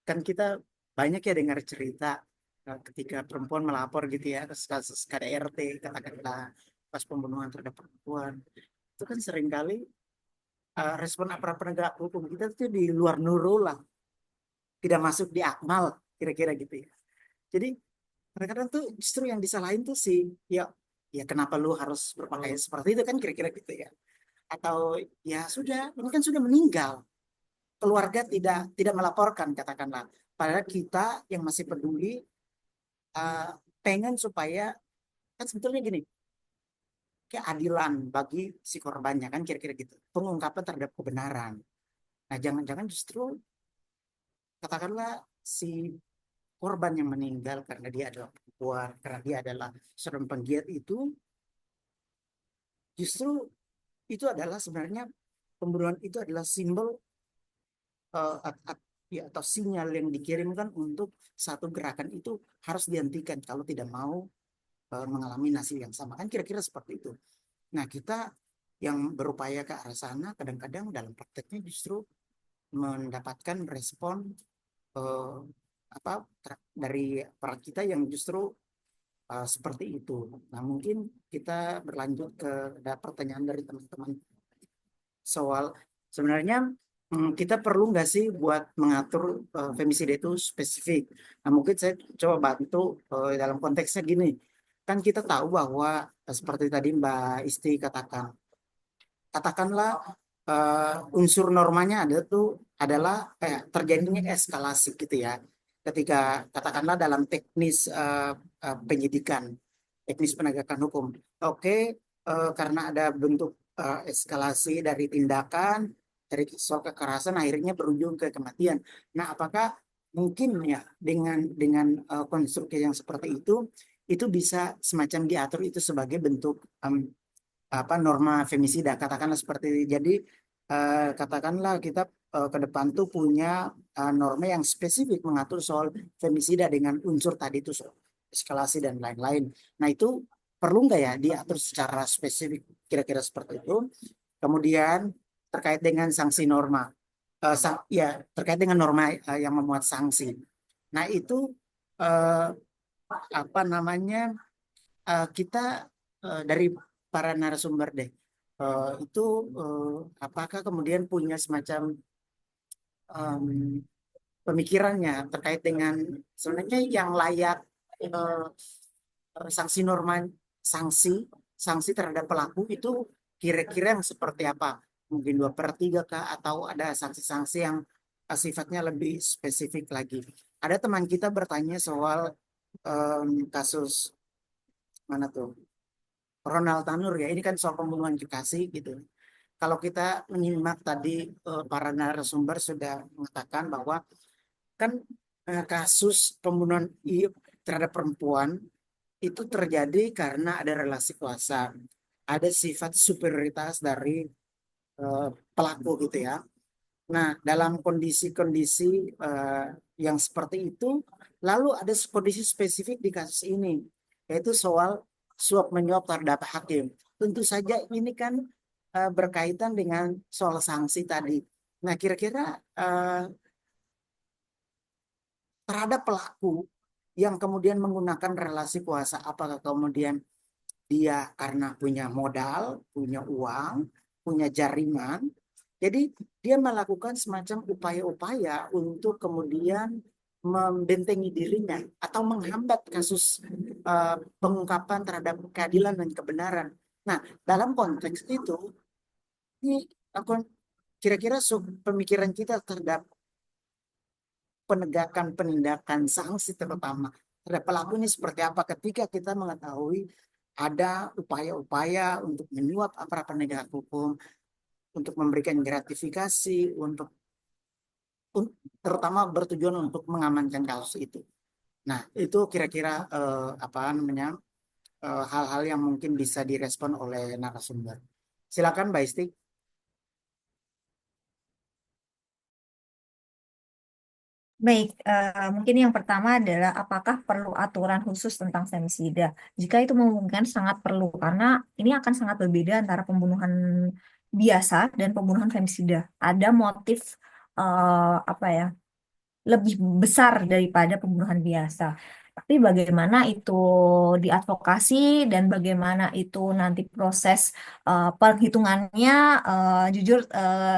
kan kita banyak ya dengar cerita ketika perempuan melapor gitu ya kasus KDRT katakanlah pas pembunuhan terhadap perempuan itu kan seringkali respon aparat penegak hukum kita tuh di luar nurul lah, tidak masuk di akmal kira-kira gitu ya. Jadi kadang-kadang tuh justru yang disalahin tuh si ya ya kenapa lu harus berpakaian seperti itu kan kira-kira gitu ya. Atau ya sudah ini kan sudah meninggal, keluarga tidak melaporkan katakanlah. Padahal kita yang masih peduli uh, pengen supaya kan sebetulnya gini keadilan bagi si korbannya kan kira-kira gitu, pengungkapan terhadap kebenaran. Nah jangan-jangan justru katakanlah si korban yang meninggal karena dia adalah perempuan, karena dia adalah seorang penggiat itu, justru itu adalah sebenarnya pembunuhan itu adalah simbol ya, atau sinyal yang dikirimkan untuk satu gerakan itu harus dihentikan kalau tidak mau mengalami nasib yang sama kan kira-kira seperti itu. Nah kita yang berupaya ke arah sana kadang-kadang dalam prakteknya justru mendapatkan respon eh, apa dari para kita yang justru seperti itu. Nah mungkin kita berlanjut ke ada pertanyaan dari teman-teman soal sebenarnya kita perlu nggak sih buat mengatur femisida itu spesifik. Nah mungkin saya coba bantu dalam konteksnya gini. Kan kita tahu bahwa seperti tadi Mbak Isti katakan, katakanlah unsur normanya ada tuh adalah terjadinya eskalasi gitu ya. Ketika katakanlah dalam teknis penyidikan, teknis penegakan hukum. Oke, karena ada bentuk eskalasi dari tindakan, dari soal kekerasan akhirnya berujung ke kematian. Nah, apakah mungkin ya dengan konstruksi yang seperti itu bisa semacam diatur itu sebagai bentuk apa norma femisida katakanlah seperti ini. Jadi katakanlah kita ke depan tuh punya norma yang spesifik mengatur soal femisida dengan unsur tadi itu soal eskalasi dan lain-lain. Nah itu perlu nggak ya diatur secara spesifik kira-kira seperti itu. Kemudian terkait dengan sanksi norma, ya terkait dengan norma yang memuat sanksi. Nah itu eh, apa namanya kita dari para narasumber deh itu apakah kemudian punya semacam em, pemikirannya terkait dengan sebenarnya yang layak eh, sanksi norma sanksi sanksi terhadap pelaku itu kira-kira yang seperti apa mungkin 2/3 kah atau ada sanksi-sanksi yang sifatnya lebih spesifik lagi. Ada teman kita bertanya soal kasus mana tuh Ronald Tanur ya, ini kan soal pembunuhan kekasih gitu. Kalau kita menyimak tadi para narasumber sudah mengatakan bahwa kan kasus pembunuhan terhadap perempuan itu terjadi karena ada relasi kuasa, ada sifat superioritas dari pelaku gitu ya. Nah, dalam kondisi-kondisi eh, yang seperti itu, lalu ada kondisi spesifik di kasus ini, yaitu soal suap menyuap terhadap hakim. Tentu saja ini kan berkaitan dengan soal sanksi tadi. Nah, kira-kira terhadap pelaku yang kemudian menggunakan relasi kuasa, apakah kemudian dia karena punya modal, punya uang, punya jaringan, jadi dia melakukan semacam upaya-upaya untuk kemudian membentengi dirinya atau menghambat kasus pengungkapan terhadap keadilan dan kebenaran. Nah, dalam konteks itu, ini aku kira-kira pemikiran kita terhadap penegakan penindakan sanksi terutama terhadap pelaku ini seperti apa ketika kita mengetahui ada upaya-upaya untuk menyuap aparat penegak hukum, untuk memberikan gratifikasi, untuk terutama bertujuan untuk mengamankan kasus itu. Nah, itu kira-kira apa namanya hal-hal yang mungkin bisa direspon oleh narasumber. Silakan Mbak Isti. Baik, mungkin yang pertama adalah apakah perlu aturan khusus tentang femisida? Jika itu memungkinkan sangat perlu, karena ini akan sangat berbeda antara pembunuhan biasa dan pembunuhan femisida. Ada motif apa ya, lebih besar daripada pembunuhan biasa. Tapi bagaimana itu diadvokasi dan bagaimana itu nanti proses perhitungannya, jujur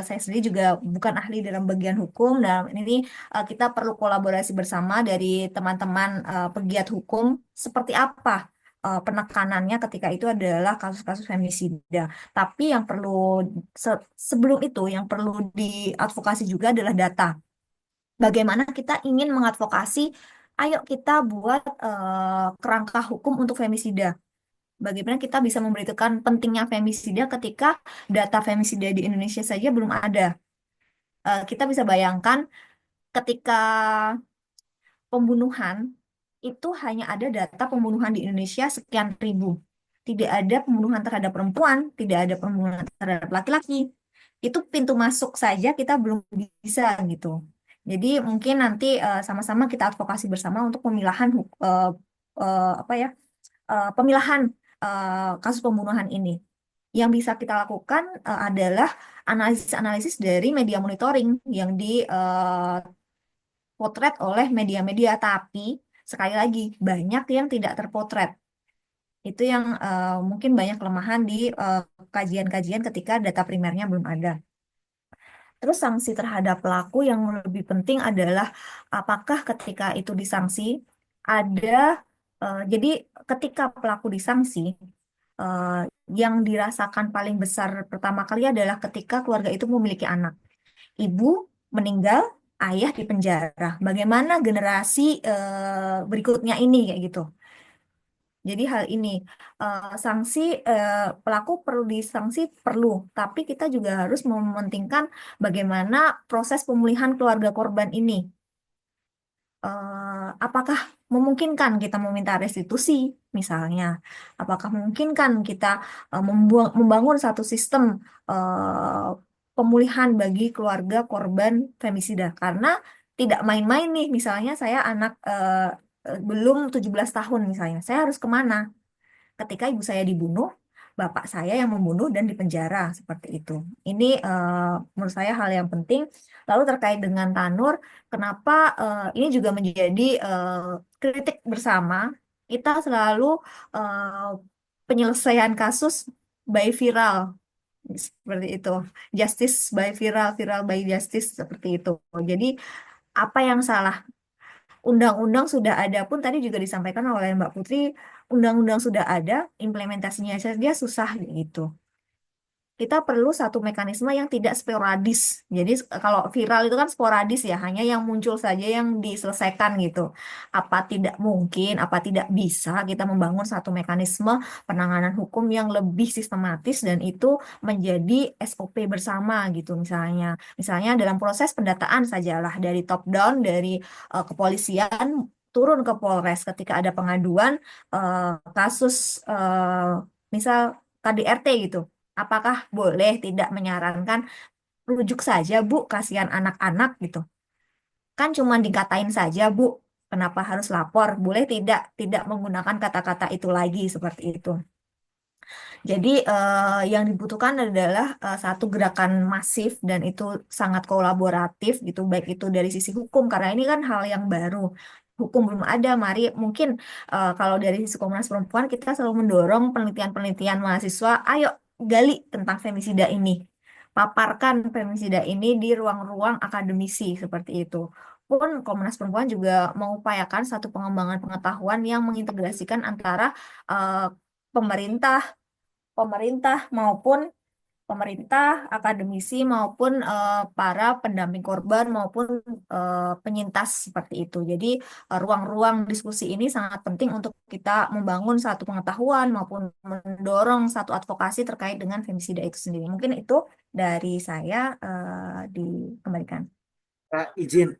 saya sendiri juga bukan ahli dalam bagian hukum dan ini kita perlu kolaborasi bersama dari teman-teman pegiat hukum seperti apa penekanannya ketika itu adalah kasus-kasus femisida. Tapi yang perlu sebelum itu yang perlu diadvokasi juga adalah data. Bagaimana kita ingin mengadvokasi, ayo kita buat kerangka hukum untuk femisida. Bagaimana kita bisa memberitakan pentingnya femisida ketika data femisida di Indonesia saja belum ada. Kita bisa bayangkan ketika pembunuhan itu hanya ada data pembunuhan di Indonesia sekian ribu. Tidak ada pembunuhan terhadap perempuan, tidak ada pembunuhan terhadap laki-laki. Itu pintu masuk saja kita belum bisa gitu. Jadi mungkin nanti sama-sama kita advokasi bersama untuk pemilahan apa ya pemilahan kasus pembunuhan ini. Yang bisa kita lakukan adalah analisis-analisis dari media monitoring yang dipotret oleh media-media, tapi sekali lagi banyak yang tidak terpotret. Itu yang mungkin banyak kelemahan di kajian-kajian ketika data primernya belum ada. Terus sanksi terhadap pelaku yang lebih penting adalah apakah ketika itu disanksi ada jadi ketika pelaku disanksi eh, yang dirasakan paling besar pertama kali adalah ketika keluarga itu memiliki anak. Ibu meninggal, ayah di penjara. Bagaimana generasi berikutnya ini kayak gitu. Jadi hal ini sanksi pelaku perlu disanksi perlu, tapi kita juga harus mementingkan bagaimana proses pemulihan keluarga korban ini. Apakah memungkinkan kita meminta restitusi misalnya? Apakah memungkinkan kita membangun satu sistem eh, pemulihan bagi keluarga korban femisida? Karena tidak main-main nih, misalnya saya anak belum 17 tahun misalnya, saya harus kemana? Ketika ibu saya dibunuh, bapak saya yang membunuh dan dipenjara seperti itu. Ini menurut saya hal yang penting. Lalu terkait dengan Tanur, kenapa ini juga menjadi kritik bersama. Kita selalu penyelesaian kasus by viral seperti itu. Justice by viral, viral by justice seperti itu. Jadi apa yang salah? Undang-undang sudah ada pun tadi juga disampaikan oleh Mbak Putri, undang-undang sudah ada, implementasinya saja susah gitu. Kita perlu satu mekanisme yang tidak sporadis. Jadi kalau viral itu kan sporadis ya, hanya yang muncul saja yang diselesaikan gitu. Apa tidak mungkin, apa tidak bisa kita membangun satu mekanisme penanganan hukum yang lebih sistematis dan itu menjadi SOP bersama gitu misalnya. Misalnya dalam proses pendataan sajalah dari top down dari kepolisian turun ke Polres ketika ada pengaduan kasus misal KDRT gitu. Apakah boleh tidak menyarankan rujuk saja, Bu, kasihan anak-anak gitu. Kan cuma dikatain saja, Bu, kenapa harus lapor? Boleh tidak menggunakan kata-kata itu lagi seperti itu. Jadi yang dibutuhkan adalah satu gerakan masif dan itu sangat kolaboratif gitu, baik itu dari sisi hukum karena ini kan hal yang baru. Hukum belum ada, mari mungkin kalau dari sisi Komnas Perempuan kita selalu mendorong penelitian-penelitian mahasiswa, ayo gali tentang femisida ini, paparkan femisida ini di ruang-ruang akademisi seperti itu. Pun Komnas Perempuan juga mengupayakan satu pengembangan pengetahuan yang mengintegrasikan antara pemerintah pemerintah maupun pemerintah, akademisi maupun para pendamping korban maupun penyintas seperti itu. Jadi ruang-ruang diskusi ini sangat penting untuk kita membangun satu pengetahuan maupun mendorong satu advokasi terkait dengan femisida itu sendiri. Mungkin itu dari saya dikembalikan. izin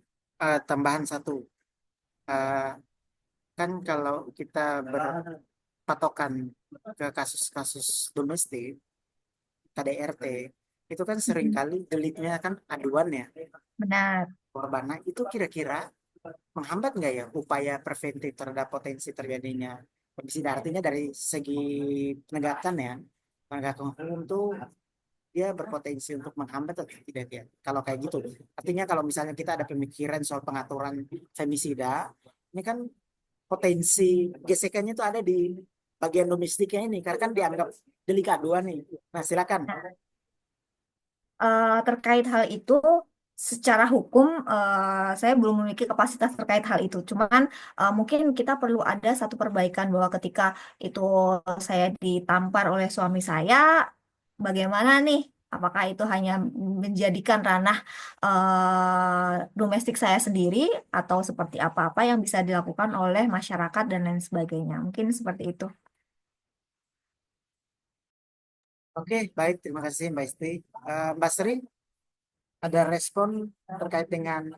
tambahan satu. Eh, kan kalau kita berpatokan ke kasus-kasus domestik, KDRT, itu kan seringkali deliknya kan aduan ya, Benar. korban. Nah, itu kira-kira menghambat nggak ya upaya preventif terhadap potensi terjadinya femisida? Artinya dari segi penegakan ya, penegakan hukum tuh dia berpotensi untuk menghambat atau tidak ya? Kalau kayak gitu, artinya kalau misalnya kita ada pemikiran soal pengaturan femisida, ini kan potensi gesekannya itu ada di bagian domestiknya ini, karena kan dianggap delik aduan nih. Nah, silakan. Terkait hal itu, secara hukum saya belum memiliki kapasitas terkait hal itu. Cuman mungkin kita perlu ada satu perbaikan bahwa ketika itu saya ditampar oleh suami saya, bagaimana nih? Apakah itu hanya menjadikan ranah domestik saya sendiri atau seperti apa-apa yang bisa dilakukan oleh masyarakat dan lain sebagainya? Mungkin seperti itu. Oke, baik, terima kasih Mbak Isti. Mbak Sri, ada respon terkait dengan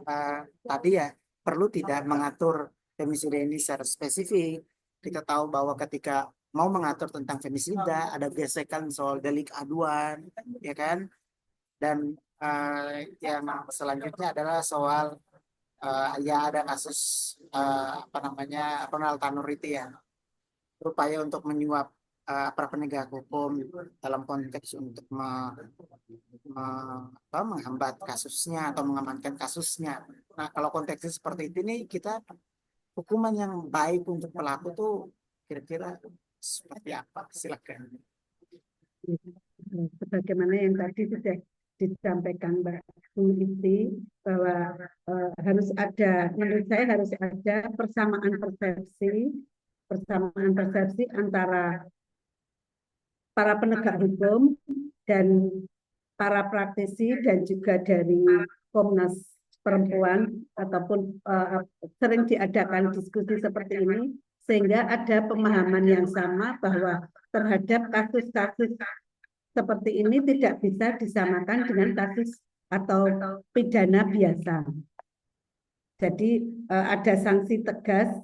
tadi ya, perlu tidak mengatur femisida ini secara spesifik. Kita tahu bahwa ketika mau mengatur tentang femisida, ada gesekan soal delik aduan, ya kan? Dan yang selanjutnya adalah soal ya ada kasus apa namanya Ronald Tanur itu ya, berupaya untuk menyuap para penegak hukum dalam konteks untuk menghambat kasusnya atau mengamankan kasusnya. Nah, kalau konteksnya seperti ini, kita hukuman yang baik untuk pelaku tuh kira-kira seperti apa? Silakan. Sebagaimana yang tadi sudah disampaikan Mbak Iti, bahwa harus ada, menurut saya harus ada persamaan persepsi antara para penegak hukum dan para praktisi dan juga dari Komnas Perempuan ataupun sering diadakan diskusi seperti ini sehingga ada pemahaman yang sama bahwa terhadap kasus-kasus seperti ini tidak bisa disamakan dengan kasus atau pidana biasa. Jadi ada sanksi tegas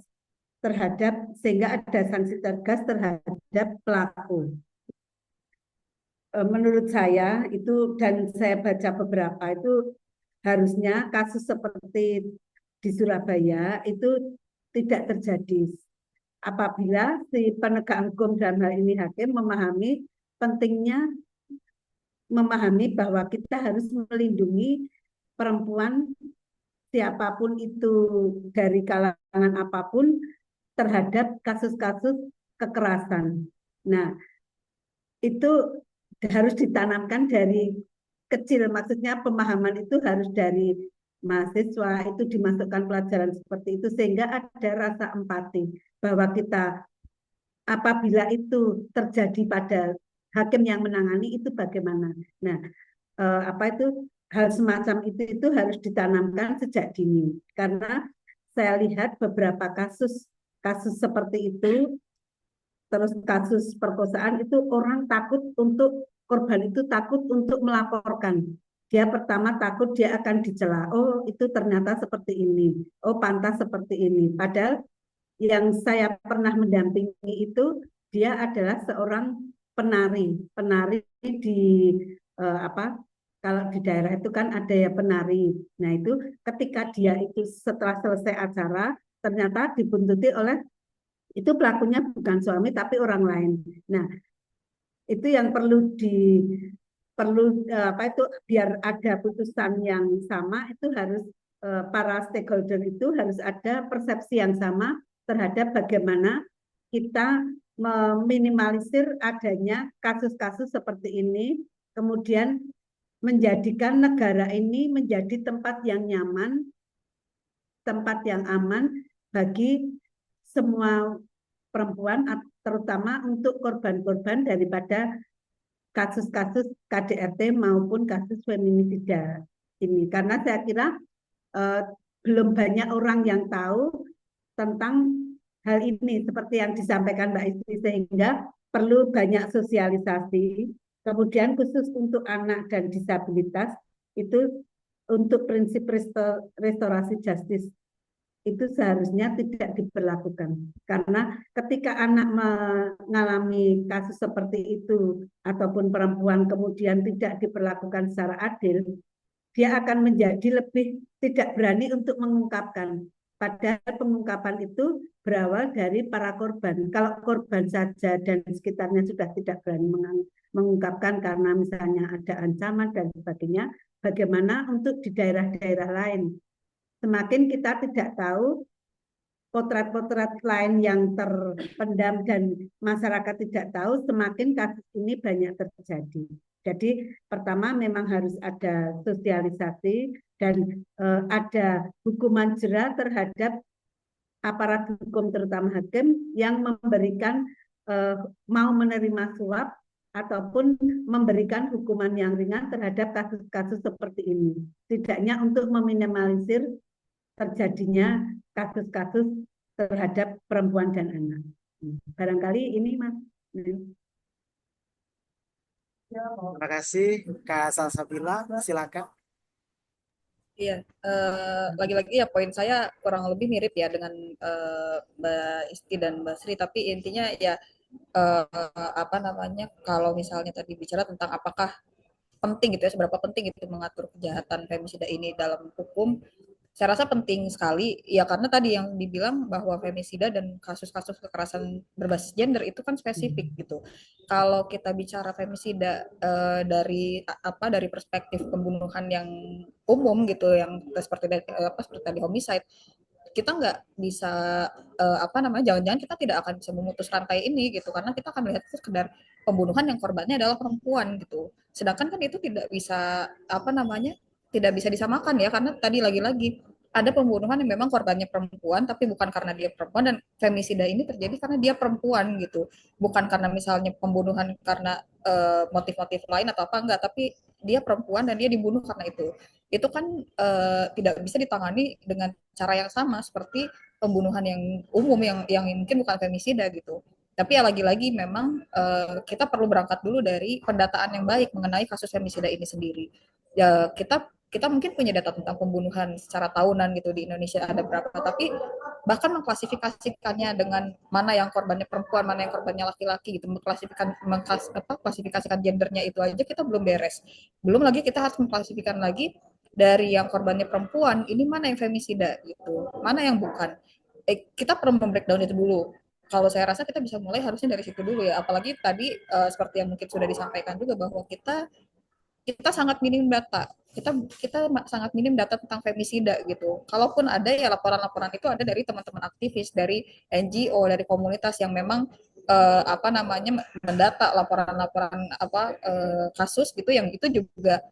sehingga ada sanksi tegas terhadap pelaku. Menurut saya itu, dan saya baca beberapa itu, harusnya kasus seperti di Surabaya itu tidak terjadi apabila si penegak hukum dalam hal ini hakim memahami pentingnya, memahami bahwa kita harus melindungi perempuan siapapun itu dari kalangan apapun terhadap kasus-kasus kekerasan. Nah, itu harus ditanamkan dari kecil, maksudnya pemahaman itu harus dari mahasiswa, itu dimasukkan pelajaran seperti itu sehingga ada rasa empati bahwa kita apabila itu terjadi pada hakim yang menangani itu bagaimana. Nah, apa itu hal semacam itu harus ditanamkan sejak dini karena saya lihat beberapa kasus seperti itu, terus kasus perkosaan itu orang korban itu takut untuk melaporkan. Dia pertama takut dia akan dicela. Oh, itu ternyata seperti ini. Oh, pantas seperti ini. Padahal yang saya pernah mendampingi itu dia adalah seorang penari di apa? Kalau di daerah itu kan ada ya penari. Nah, itu ketika dia itu setelah selesai acara ternyata dibuntuti oleh itu pelakunya bukan suami tapi orang lain. Nah, itu yang perlu apa itu biar ada putusan yang sama itu harus para stakeholder itu harus ada persepsi yang sama terhadap bagaimana kita meminimalisir adanya kasus-kasus seperti ini, kemudian menjadikan negara ini menjadi tempat yang nyaman, tempat yang aman bagi semua perempuan, terutama untuk korban-korban daripada kasus-kasus KDRT maupun kasus feminisida ini. Karena saya kira belum banyak orang yang tahu tentang hal ini seperti yang disampaikan Mbak Istri, sehingga perlu banyak sosialisasi. Kemudian khusus untuk anak dan disabilitas itu untuk prinsip restorasi justice itu seharusnya tidak diberlakukan. Karena ketika anak mengalami kasus seperti itu ataupun perempuan kemudian tidak diperlakukan secara adil, dia akan menjadi lebih tidak berani untuk mengungkapkan. Padahal pengungkapan itu berawal dari para korban. Kalau korban saja dan sekitarnya sudah tidak berani mengungkapkan karena misalnya ada ancaman dan sebagainya, bagaimana untuk di daerah-daerah lain? Semakin kita tidak tahu potret-potret lain yang terpendam dan masyarakat tidak tahu, semakin kasus ini banyak terjadi. Jadi pertama memang harus ada sosialisasi dan ada hukuman jera terhadap aparat hukum terutama hakim yang memberikan mau menerima suap ataupun memberikan hukuman yang ringan terhadap kasus-kasus seperti ini. Setidaknya untuk meminimalisir terjadinya kasus-kasus terhadap perempuan dan anak. Barangkali ini Mas. Terima kasih Kak Salsabila, silakan. Iya, lagi-lagi ya poin saya kurang lebih mirip ya dengan Mbak Isti dan Mbak Sri, tapi intinya ya apa namanya, kalau misalnya tadi bicara tentang apakah penting gitu ya, seberapa penting itu mengatur kejahatan femisida ini dalam hukum, saya rasa penting sekali ya karena tadi yang dibilang bahwa femisida dan kasus-kasus kekerasan berbasis gender itu kan spesifik gitu. Kalau kita bicara femisida dari perspektif pembunuhan yang umum gitu yang seperti tadi homicide, kita nggak bisa jangan-jangan kita tidak akan bisa memutus rantai ini gitu karena kita akan melihat itu sekedar pembunuhan yang korbannya adalah perempuan gitu. Sedangkan kan itu tidak bisa tidak bisa disamakan ya karena tadi lagi-lagi ada pembunuhan yang memang korbannya perempuan tapi bukan karena dia perempuan, dan femisida ini terjadi karena dia perempuan gitu, bukan karena misalnya pembunuhan karena motif-motif lain atau apa enggak, tapi dia perempuan dan dia dibunuh karena itu kan tidak bisa ditangani dengan cara yang sama seperti pembunuhan yang umum yang mungkin bukan femisida gitu. Tapi ya lagi-lagi memang kita perlu berangkat dulu dari pendataan yang baik mengenai kasus femisida ini sendiri. Ya kita mungkin punya data tentang pembunuhan secara tahunan gitu di Indonesia ada berapa, tapi bahkan mengklasifikasikannya dengan mana yang korbannya perempuan, mana yang korbannya laki-laki gitu, mengklasifikasikan gendernya itu aja kita belum beres. Belum lagi kita harus mengklasifikasikan lagi dari yang korbannya perempuan, ini mana yang femisida gitu, mana yang bukan. Kita perlu membreakdown itu dulu. Kalau saya rasa kita bisa mulai harusnya dari situ dulu ya. Apalagi tadi seperti yang mungkin sudah disampaikan juga bahwa kita sangat minim data. Kita sangat minim data tentang femisida gitu. Kalaupun ada ya laporan-laporan itu ada dari teman-teman aktivis, dari NGO, dari komunitas yang memang mendata laporan-laporan kasus gitu yang itu juga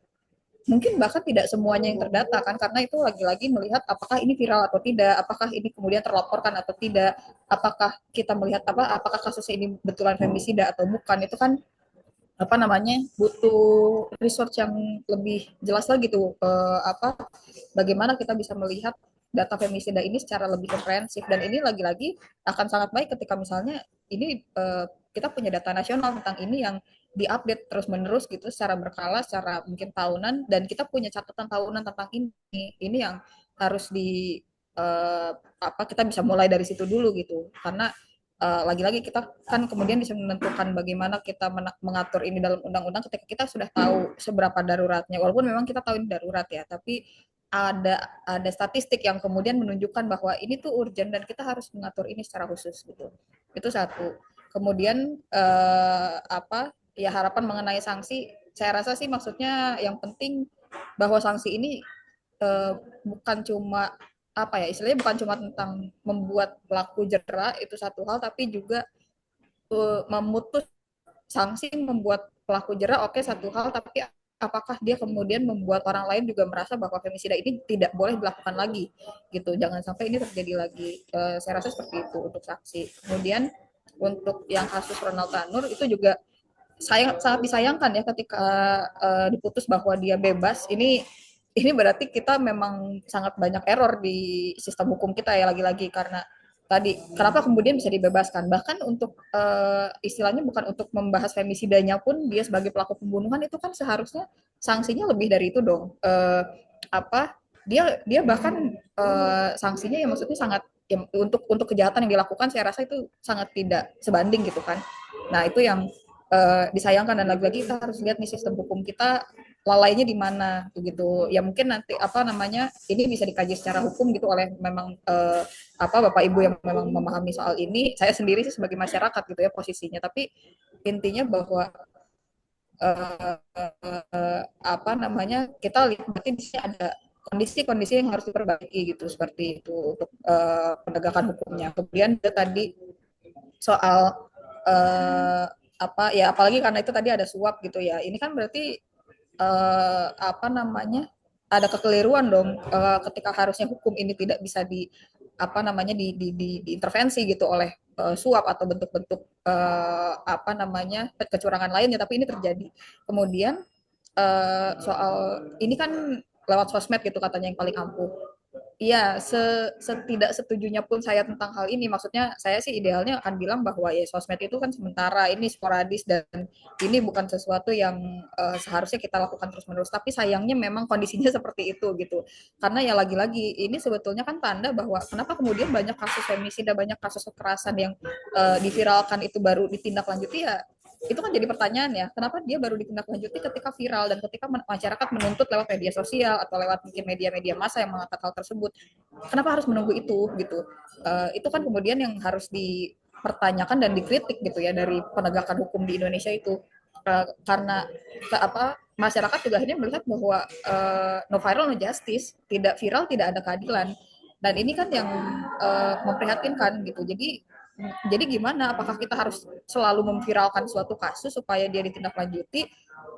mungkin bahkan tidak semuanya yang terdata kan karena itu lagi-lagi melihat apakah ini viral atau tidak, apakah ini kemudian terlaporkan atau tidak, apakah kita melihat apakah kasus ini betulan femisida atau bukan, itu kan butuh research yang lebih jelas lagi tuh bagaimana kita bisa melihat data femisida ini secara lebih komprehensif, dan ini lagi-lagi akan sangat baik ketika misalnya ini kita punya data nasional tentang ini yang diupdate terus-menerus gitu secara berkala, secara mungkin tahunan, dan kita punya catatan tahunan tentang ini yang harus kita bisa mulai dari situ dulu gitu karena lagi-lagi kita kan kemudian bisa menentukan bagaimana kita mengatur ini dalam undang-undang ketika kita sudah tahu seberapa daruratnya, walaupun memang kita tahu ini darurat ya, tapi ada statistik yang kemudian menunjukkan bahwa ini tuh urgent dan kita harus mengatur ini secara khusus gitu. Itu satu. Kemudian ya harapan mengenai sanksi, saya rasa sih maksudnya yang penting bahwa sanksi ini bukan cuma istilahnya bukan cuma tentang membuat pelaku jera itu satu hal, tapi juga memutus sanksi membuat pelaku jera oke satu hal, tapi apakah dia kemudian membuat orang lain juga merasa bahwa femisida ini tidak boleh dilakukan lagi gitu, jangan sampai ini terjadi lagi. Saya rasa seperti itu untuk sanksi. Kemudian untuk yang kasus Ronald Tanur itu juga sangat disayangkan ya ketika diputus bahwa dia bebas. Ini berarti kita memang sangat banyak error di sistem hukum kita ya, lagi-lagi karena tadi kenapa kemudian bisa dibebaskan, bahkan untuk istilahnya bukan untuk membahas femisidanya pun dia sebagai pelaku pembunuhan itu kan seharusnya sanksinya lebih dari itu dong. Apa dia bahkan sanksinya ya maksudnya sangat ya, untuk kejahatan yang dilakukan saya rasa itu sangat tidak sebanding gitu kan. Nah itu yang disayangkan, dan lagi-lagi kita harus lihat nih sistem hukum kita lalainya di mana gitu. Ya mungkin nanti apa namanya ini bisa dikaji secara hukum gitu oleh memang apa Bapak Ibu yang memang memahami soal ini. Saya sendiri sih sebagai masyarakat gitu ya posisinya, tapi intinya bahwa apa namanya kita lihat berarti di sini ada kondisi-kondisi yang harus diperbaiki gitu seperti itu untuk penegakan hukumnya. Kemudian tadi soal apa ya apalagi karena itu tadi ada suap gitu ya. Ini kan berarti apa namanya ada kekeliruan dong ketika harusnya hukum ini tidak bisa di apa namanya diintervensi gitu oleh suap atau bentuk-bentuk apa namanya kecurangan lainnya, tapi ini terjadi. Kemudian soal ini kan lewat sosmed gitu katanya yang paling ampuh. Iya, setidak setujunya pun saya tentang hal ini, maksudnya saya sih idealnya akan bilang bahwa ya sosmed itu kan sementara, ini sporadis, dan ini bukan sesuatu yang seharusnya kita lakukan terus-menerus. Tapi sayangnya memang kondisinya seperti itu gitu. Karena ya lagi-lagi ini sebetulnya kan tanda bahwa kenapa kemudian banyak kasus femisida, banyak kasus kekerasan yang diviralkan itu baru ditindaklanjuti ya itu kan jadi pertanyaan ya, kenapa dia baru ditindaklanjuti ketika viral dan ketika masyarakat menuntut lewat media sosial atau lewat mungkin media-media massa yang mengangkat hal tersebut. Kenapa harus menunggu itu gitu? Itu kan kemudian yang harus dipertanyakan dan dikritik gitu ya dari penegakan hukum di Indonesia itu. Karena apa masyarakat juga akhirnya melihat bahwa no viral no justice, tidak viral tidak ada keadilan. Dan ini kan yang memprihatinkan gitu. Jadi gimana? Apakah kita harus selalu memviralkan suatu kasus supaya dia ditindaklanjuti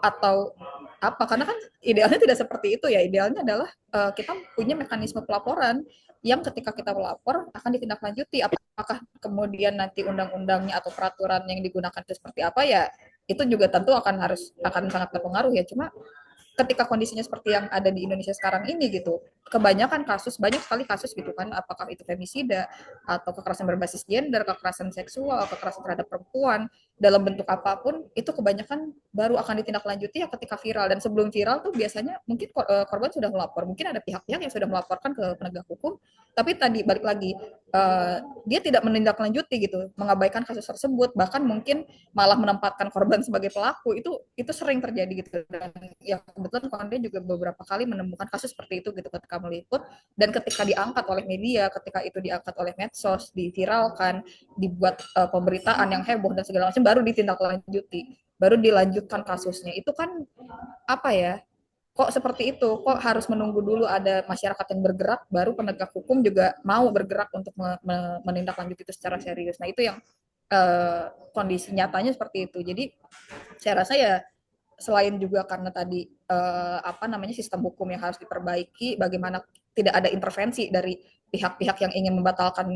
atau apa? Karena kan idealnya tidak seperti itu ya. Idealnya adalah kita punya mekanisme pelaporan yang ketika kita melapor akan ditindaklanjuti. Apakah kemudian nanti undang-undangnya atau peraturan yang digunakan itu seperti apa ya? Itu juga tentu akan sangat berpengaruh ya. Cuma ketika kondisinya seperti yang ada di Indonesia sekarang ini gitu, kebanyakan kasus, banyak sekali kasus gitu kan, apakah itu femisida atau kekerasan berbasis gender, kekerasan seksual, kekerasan terhadap perempuan dalam bentuk apapun, itu kebanyakan baru akan ditindaklanjuti ya ketika viral. Dan sebelum viral tuh biasanya mungkin korban sudah melapor, mungkin ada pihak-pihak yang sudah melaporkan ke penegak hukum, tapi tadi balik lagi dia tidak menindaklanjuti gitu, mengabaikan kasus tersebut, bahkan mungkin malah menempatkan korban sebagai pelaku. Itu sering terjadi gitu. Dan ya kebetulan Konde juga beberapa kali menemukan kasus seperti itu gitu ketika meliput, dan ketika diangkat oleh media, ketika itu diangkat oleh medsos, diviralkan, dibuat pemberitaan yang heboh dan segala macam, baru ditindaklanjuti, baru dilanjutkan kasusnya. Itu kan apa ya, kok seperti itu, kok harus menunggu dulu ada masyarakat yang bergerak baru penegak hukum juga mau bergerak untuk menindaklanjuti itu secara serius. Nah itu yang kondisi nyatanya seperti itu. Jadi saya rasa ya selain juga karena tadi apa namanya sistem hukum yang harus diperbaiki, bagaimana tidak ada intervensi dari pihak-pihak yang ingin membatalkan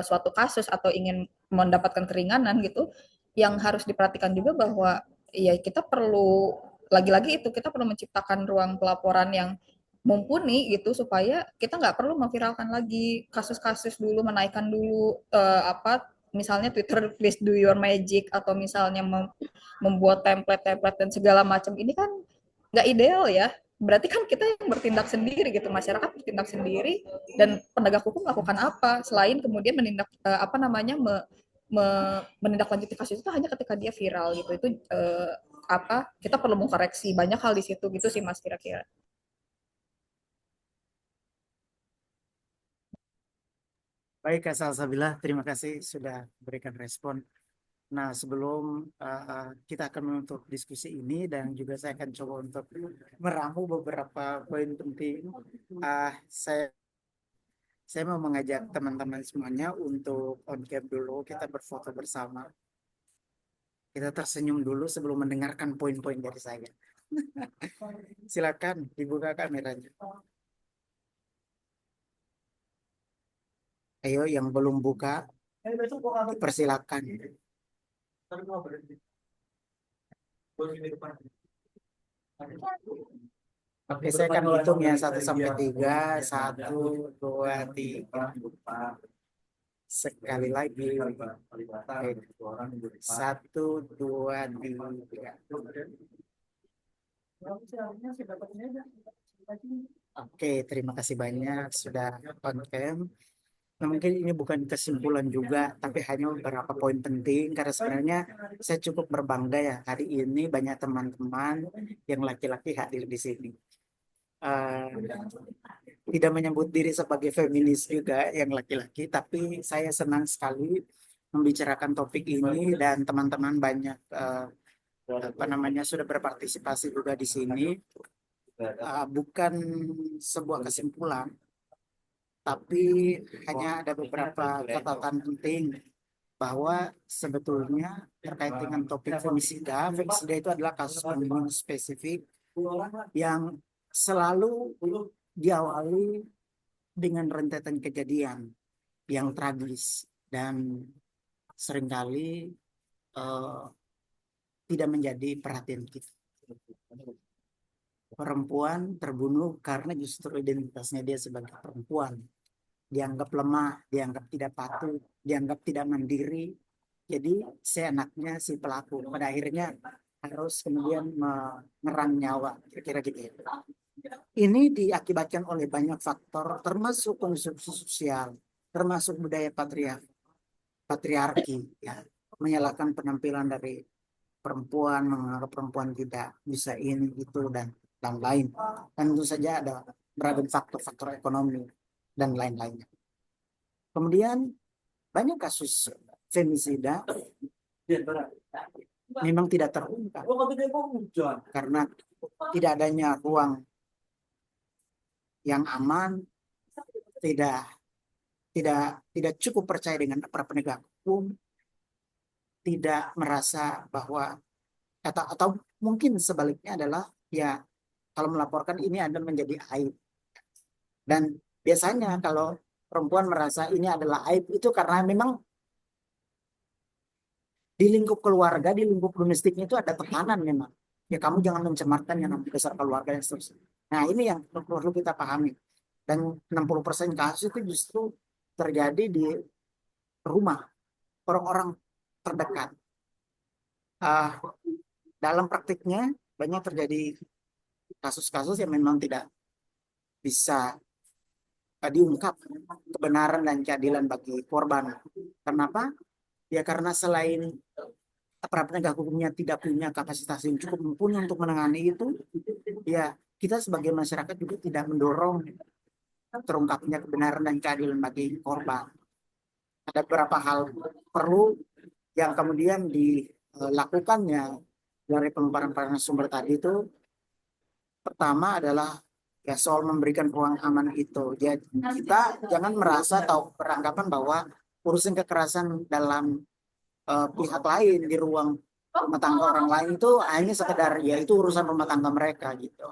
suatu kasus atau ingin mendapatkan keringanan gitu, yang harus diperhatikan juga bahwa ya kita perlu lagi-lagi itu kita perlu menciptakan ruang pelaporan yang mumpuni gitu supaya kita nggak perlu memviralkan lagi kasus-kasus dulu, menaikkan dulu apa misalnya Twitter please do your magic, atau misalnya membuat template-template dan segala macam. Ini kan nggak ideal ya. Berarti kan kita yang bertindak sendiri gitu, masyarakat bertindak sendiri, dan penegak hukum melakukan apa selain kemudian menindak apa namanya menindaklanjuti kasus itu hanya ketika dia viral gitu. Itu apa kita perlu mengkoreksi banyak hal di situ gitu sih Mas kira-kira. Baik, Kak Salsabila, terima kasih sudah berikan respon. Nah, sebelum kita akan menutup diskusi ini dan juga saya akan coba untuk merangkum beberapa poin penting, saya mau mengajak teman-teman semuanya untuk on cam dulu, kita berfoto bersama. Kita tersenyum dulu sebelum mendengarkan poin-poin dari saya. Silakan dibuka kameranya. Ayo yang belum buka, persilakan. Oke, saya akan hitung ya 1 sampai 3. 1, 2, 3. Sekali lagi. 1, 2, 3. Oke, terima kasih banyak sudah on cam. Nah, mungkin ini bukan kesimpulan juga, tapi hanya beberapa poin penting karena sebenarnya saya cukup berbangga ya hari ini banyak teman-teman yang laki-laki hadir di sini. Eh, Tidak menyebut diri sebagai feminis juga yang laki-laki, tapi saya senang sekali membicarakan topik ini dan teman-teman banyak apa namanya sudah berpartisipasi juga di sini. Bukan sebuah kesimpulan, tapi hanya ada beberapa catatan penting bahwa sebetulnya terkait dengan topik femisida, femisida itu adalah kasus pembunuhan spesifik yang selalu diawali dengan rentetan kejadian yang tragis dan seringkali eh, tidak menjadi perhatian kita. Perempuan terbunuh karena justru identitasnya dia sebagai perempuan. Dianggap lemah, dianggap tidak patuh, dianggap tidak mandiri. Jadi seenaknya si pelaku pada akhirnya harus kemudian mengerang nyawa, kira-kira gitu ya. Ini diakibatkan oleh banyak faktor, termasuk konstruksi sosial, termasuk budaya patriarki, ya, menyalahkan penampilan dari perempuan, menganggap perempuan tidak bisa ini itu dan lain. Dan tentu saja ada beragam faktor-faktor ekonomi dan lain-lainnya. Kemudian banyak kasus femisida memang tidak terungkap karena tidak adanya ruang yang aman, tidak tidak cukup percaya dengan para penegak hukum, tidak merasa bahwa atau mungkin sebaliknya adalah ya kalau melaporkan ini ada menjadi aib. Dan biasanya kalau perempuan merasa ini adalah aib itu karena memang di lingkup keluarga, di lingkup domestiknya itu ada tekanan memang. Ya kamu jangan mencemarkan yang namanya besar keluarga dan seterusnya. Nah ini yang perlu kita pahami. Dan 60% kasus itu justru terjadi di rumah orang-orang terdekat. Ah, dalam praktiknya banyak terjadi kasus-kasus yang memang tidak bisa diungkap kebenaran dan keadilan bagi korban. Kenapa? Ya karena selain para penegak hukumnya tidak punya kapasitas yang cukup mumpuni untuk menangani itu, ya kita sebagai masyarakat juga tidak mendorong terungkapnya kebenaran dan keadilan bagi korban. Ada beberapa hal perlu yang kemudian dilakukannya dari pemaparan sumber tadi itu. Pertama adalah ya soal memberikan ruang aman itu. Jadi kita jangan merasa atau beranggapan bahwa urusan kekerasan dalam pihak lain di ruang rumah tangga orang lain itu hanya sekedar ya itu urusan rumah tangga mereka gitu.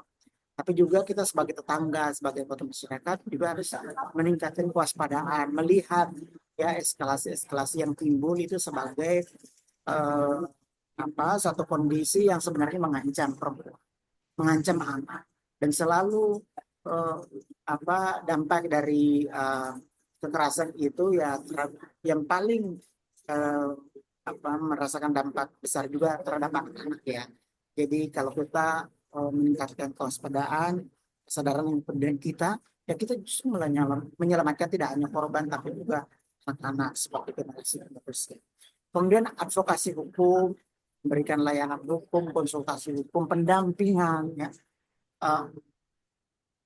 Tapi juga kita sebagai tetangga, sebagai anggota masyarakat juga harus meningkatkan kewaspadaan, melihat ya eskalasi-eskalasi yang timbul itu sebagai eh, satu kondisi yang sebenarnya mengancam perempuan, mengancam anak, dan selalu eh, dampak dari kekerasan itu ya yang paling eh, merasakan dampak besar juga terhadap anak-anak ya. Jadi kalau kita meningkatkan kewaspadaan, kesadaran yang penting kita, ya kita justru menyelamatkan tidak hanya korban tapi juga anak-anak seperti generasi penerusnya. Kemudian advokasi hukum, memberikan layanan hukum, konsultasi hukum, pendampingan ya, eh,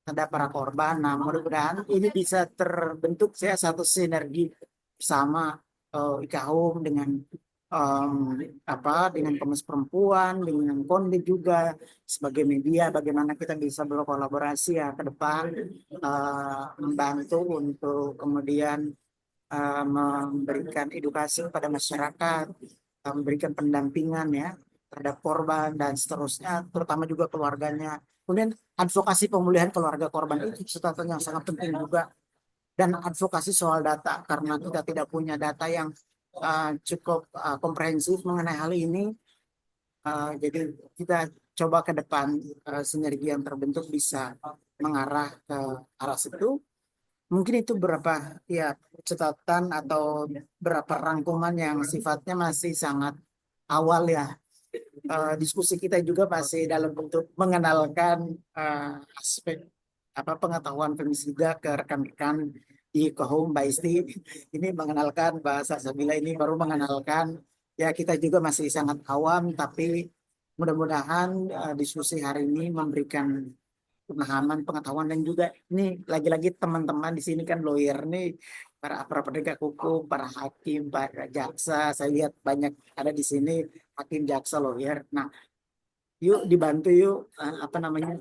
terhadap para korban. Nah, mudah-mudahan ini bisa terbentuk saya satu sinergi bersama IKHUM dengan dengan Komnas Perempuan, dengan Konde juga sebagai media, bagaimana kita bisa berkolaborasi ya ke depan membantu untuk kemudian memberikan edukasi kepada masyarakat, memberikan pendampingan ya terhadap korban dan seterusnya, terutama juga keluarganya. Kemudian advokasi pemulihan keluarga korban itu catatan yang sangat penting juga, dan advokasi soal data karena kita tidak punya data yang cukup komprehensif mengenai hal ini. Jadi kita coba ke depan sinergi yang terbentuk bisa mengarah ke arah situ. Mungkin itu beberapa ya catatan atau beberapa rangkuman yang sifatnya masih sangat awal ya. diskusi kita juga masih dalam bentuk mengenalkan aspek pengetahuan femisida ke rekan-rekan di Kohum Mbak Isti. Ini mengenalkan bahasa Sabila, ini baru mengenalkan, ya kita juga masih sangat awam, tapi mudah-mudahan diskusi hari ini memberikan pemahaman, pengetahuan, dan juga ini lagi-lagi teman-teman di sini kan lawyer nih, para penegak hukum, para hakim, para jaksa, saya lihat banyak ada di sini hakim, jaksa, lawyer. Nah, yuk dibantu yuk,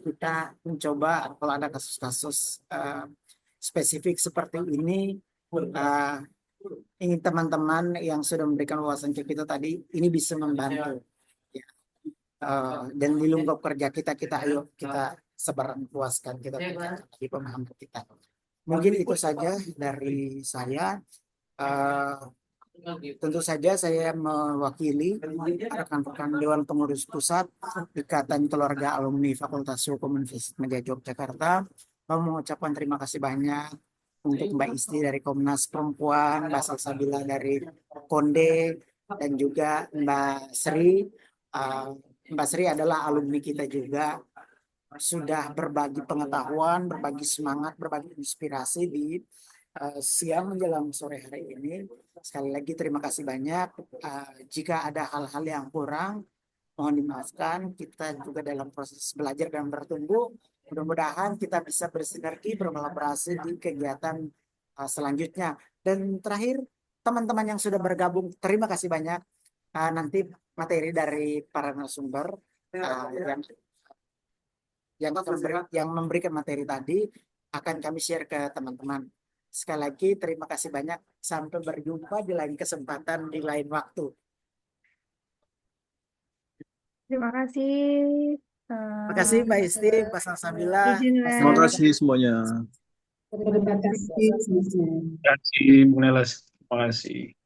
kita mencoba kalau ada kasus-kasus spesifik seperti ini, uh, ingin teman-teman yang sudah memberikan wawasan ke kita tadi ini bisa membantu. Ya. Dan di lingkup kerja kita ayo kita sebarluaskan, kita bagi pemahaman kita. Mungkin itu saja dari saya. Tentu saja saya mewakili rekan-rekan Dewan Pengurus Pusat Ikatan Keluarga Alumni Fakultas Hukum Universitas Negeri Yogyakarta mau mengucapkan terima kasih banyak untuk Mbak Isti dari Komnas Perempuan, Mbak Salsabila dari Konde, dan juga Mbak Sri. Mbak Sri adalah alumni kita juga, sudah berbagi pengetahuan, berbagi semangat, berbagi inspirasi di siang menjelang sore hari ini. Sekali lagi terima kasih banyak. Jika ada hal-hal yang kurang, mohon dimaafkan. Kita juga dalam proses belajar dan bertumbuh. Mudah-mudahan kita bisa bersinergi, berkolaborasi di kegiatan selanjutnya. Dan terakhir, teman-teman yang sudah bergabung, terima kasih banyak. Nanti materi dari para narasumber yang memberikan materi tadi akan kami share ke teman-teman. Sekali lagi terima kasih banyak. Sampai berjumpa di lain kesempatan, di lain waktu. Terima kasih. Terima kasih Mbak Isti, Mbak Salsabila. Izin, Terima Mas. kasih semuanya. Terima kasih. Terima kasih, Bu Nelas. Terima kasih.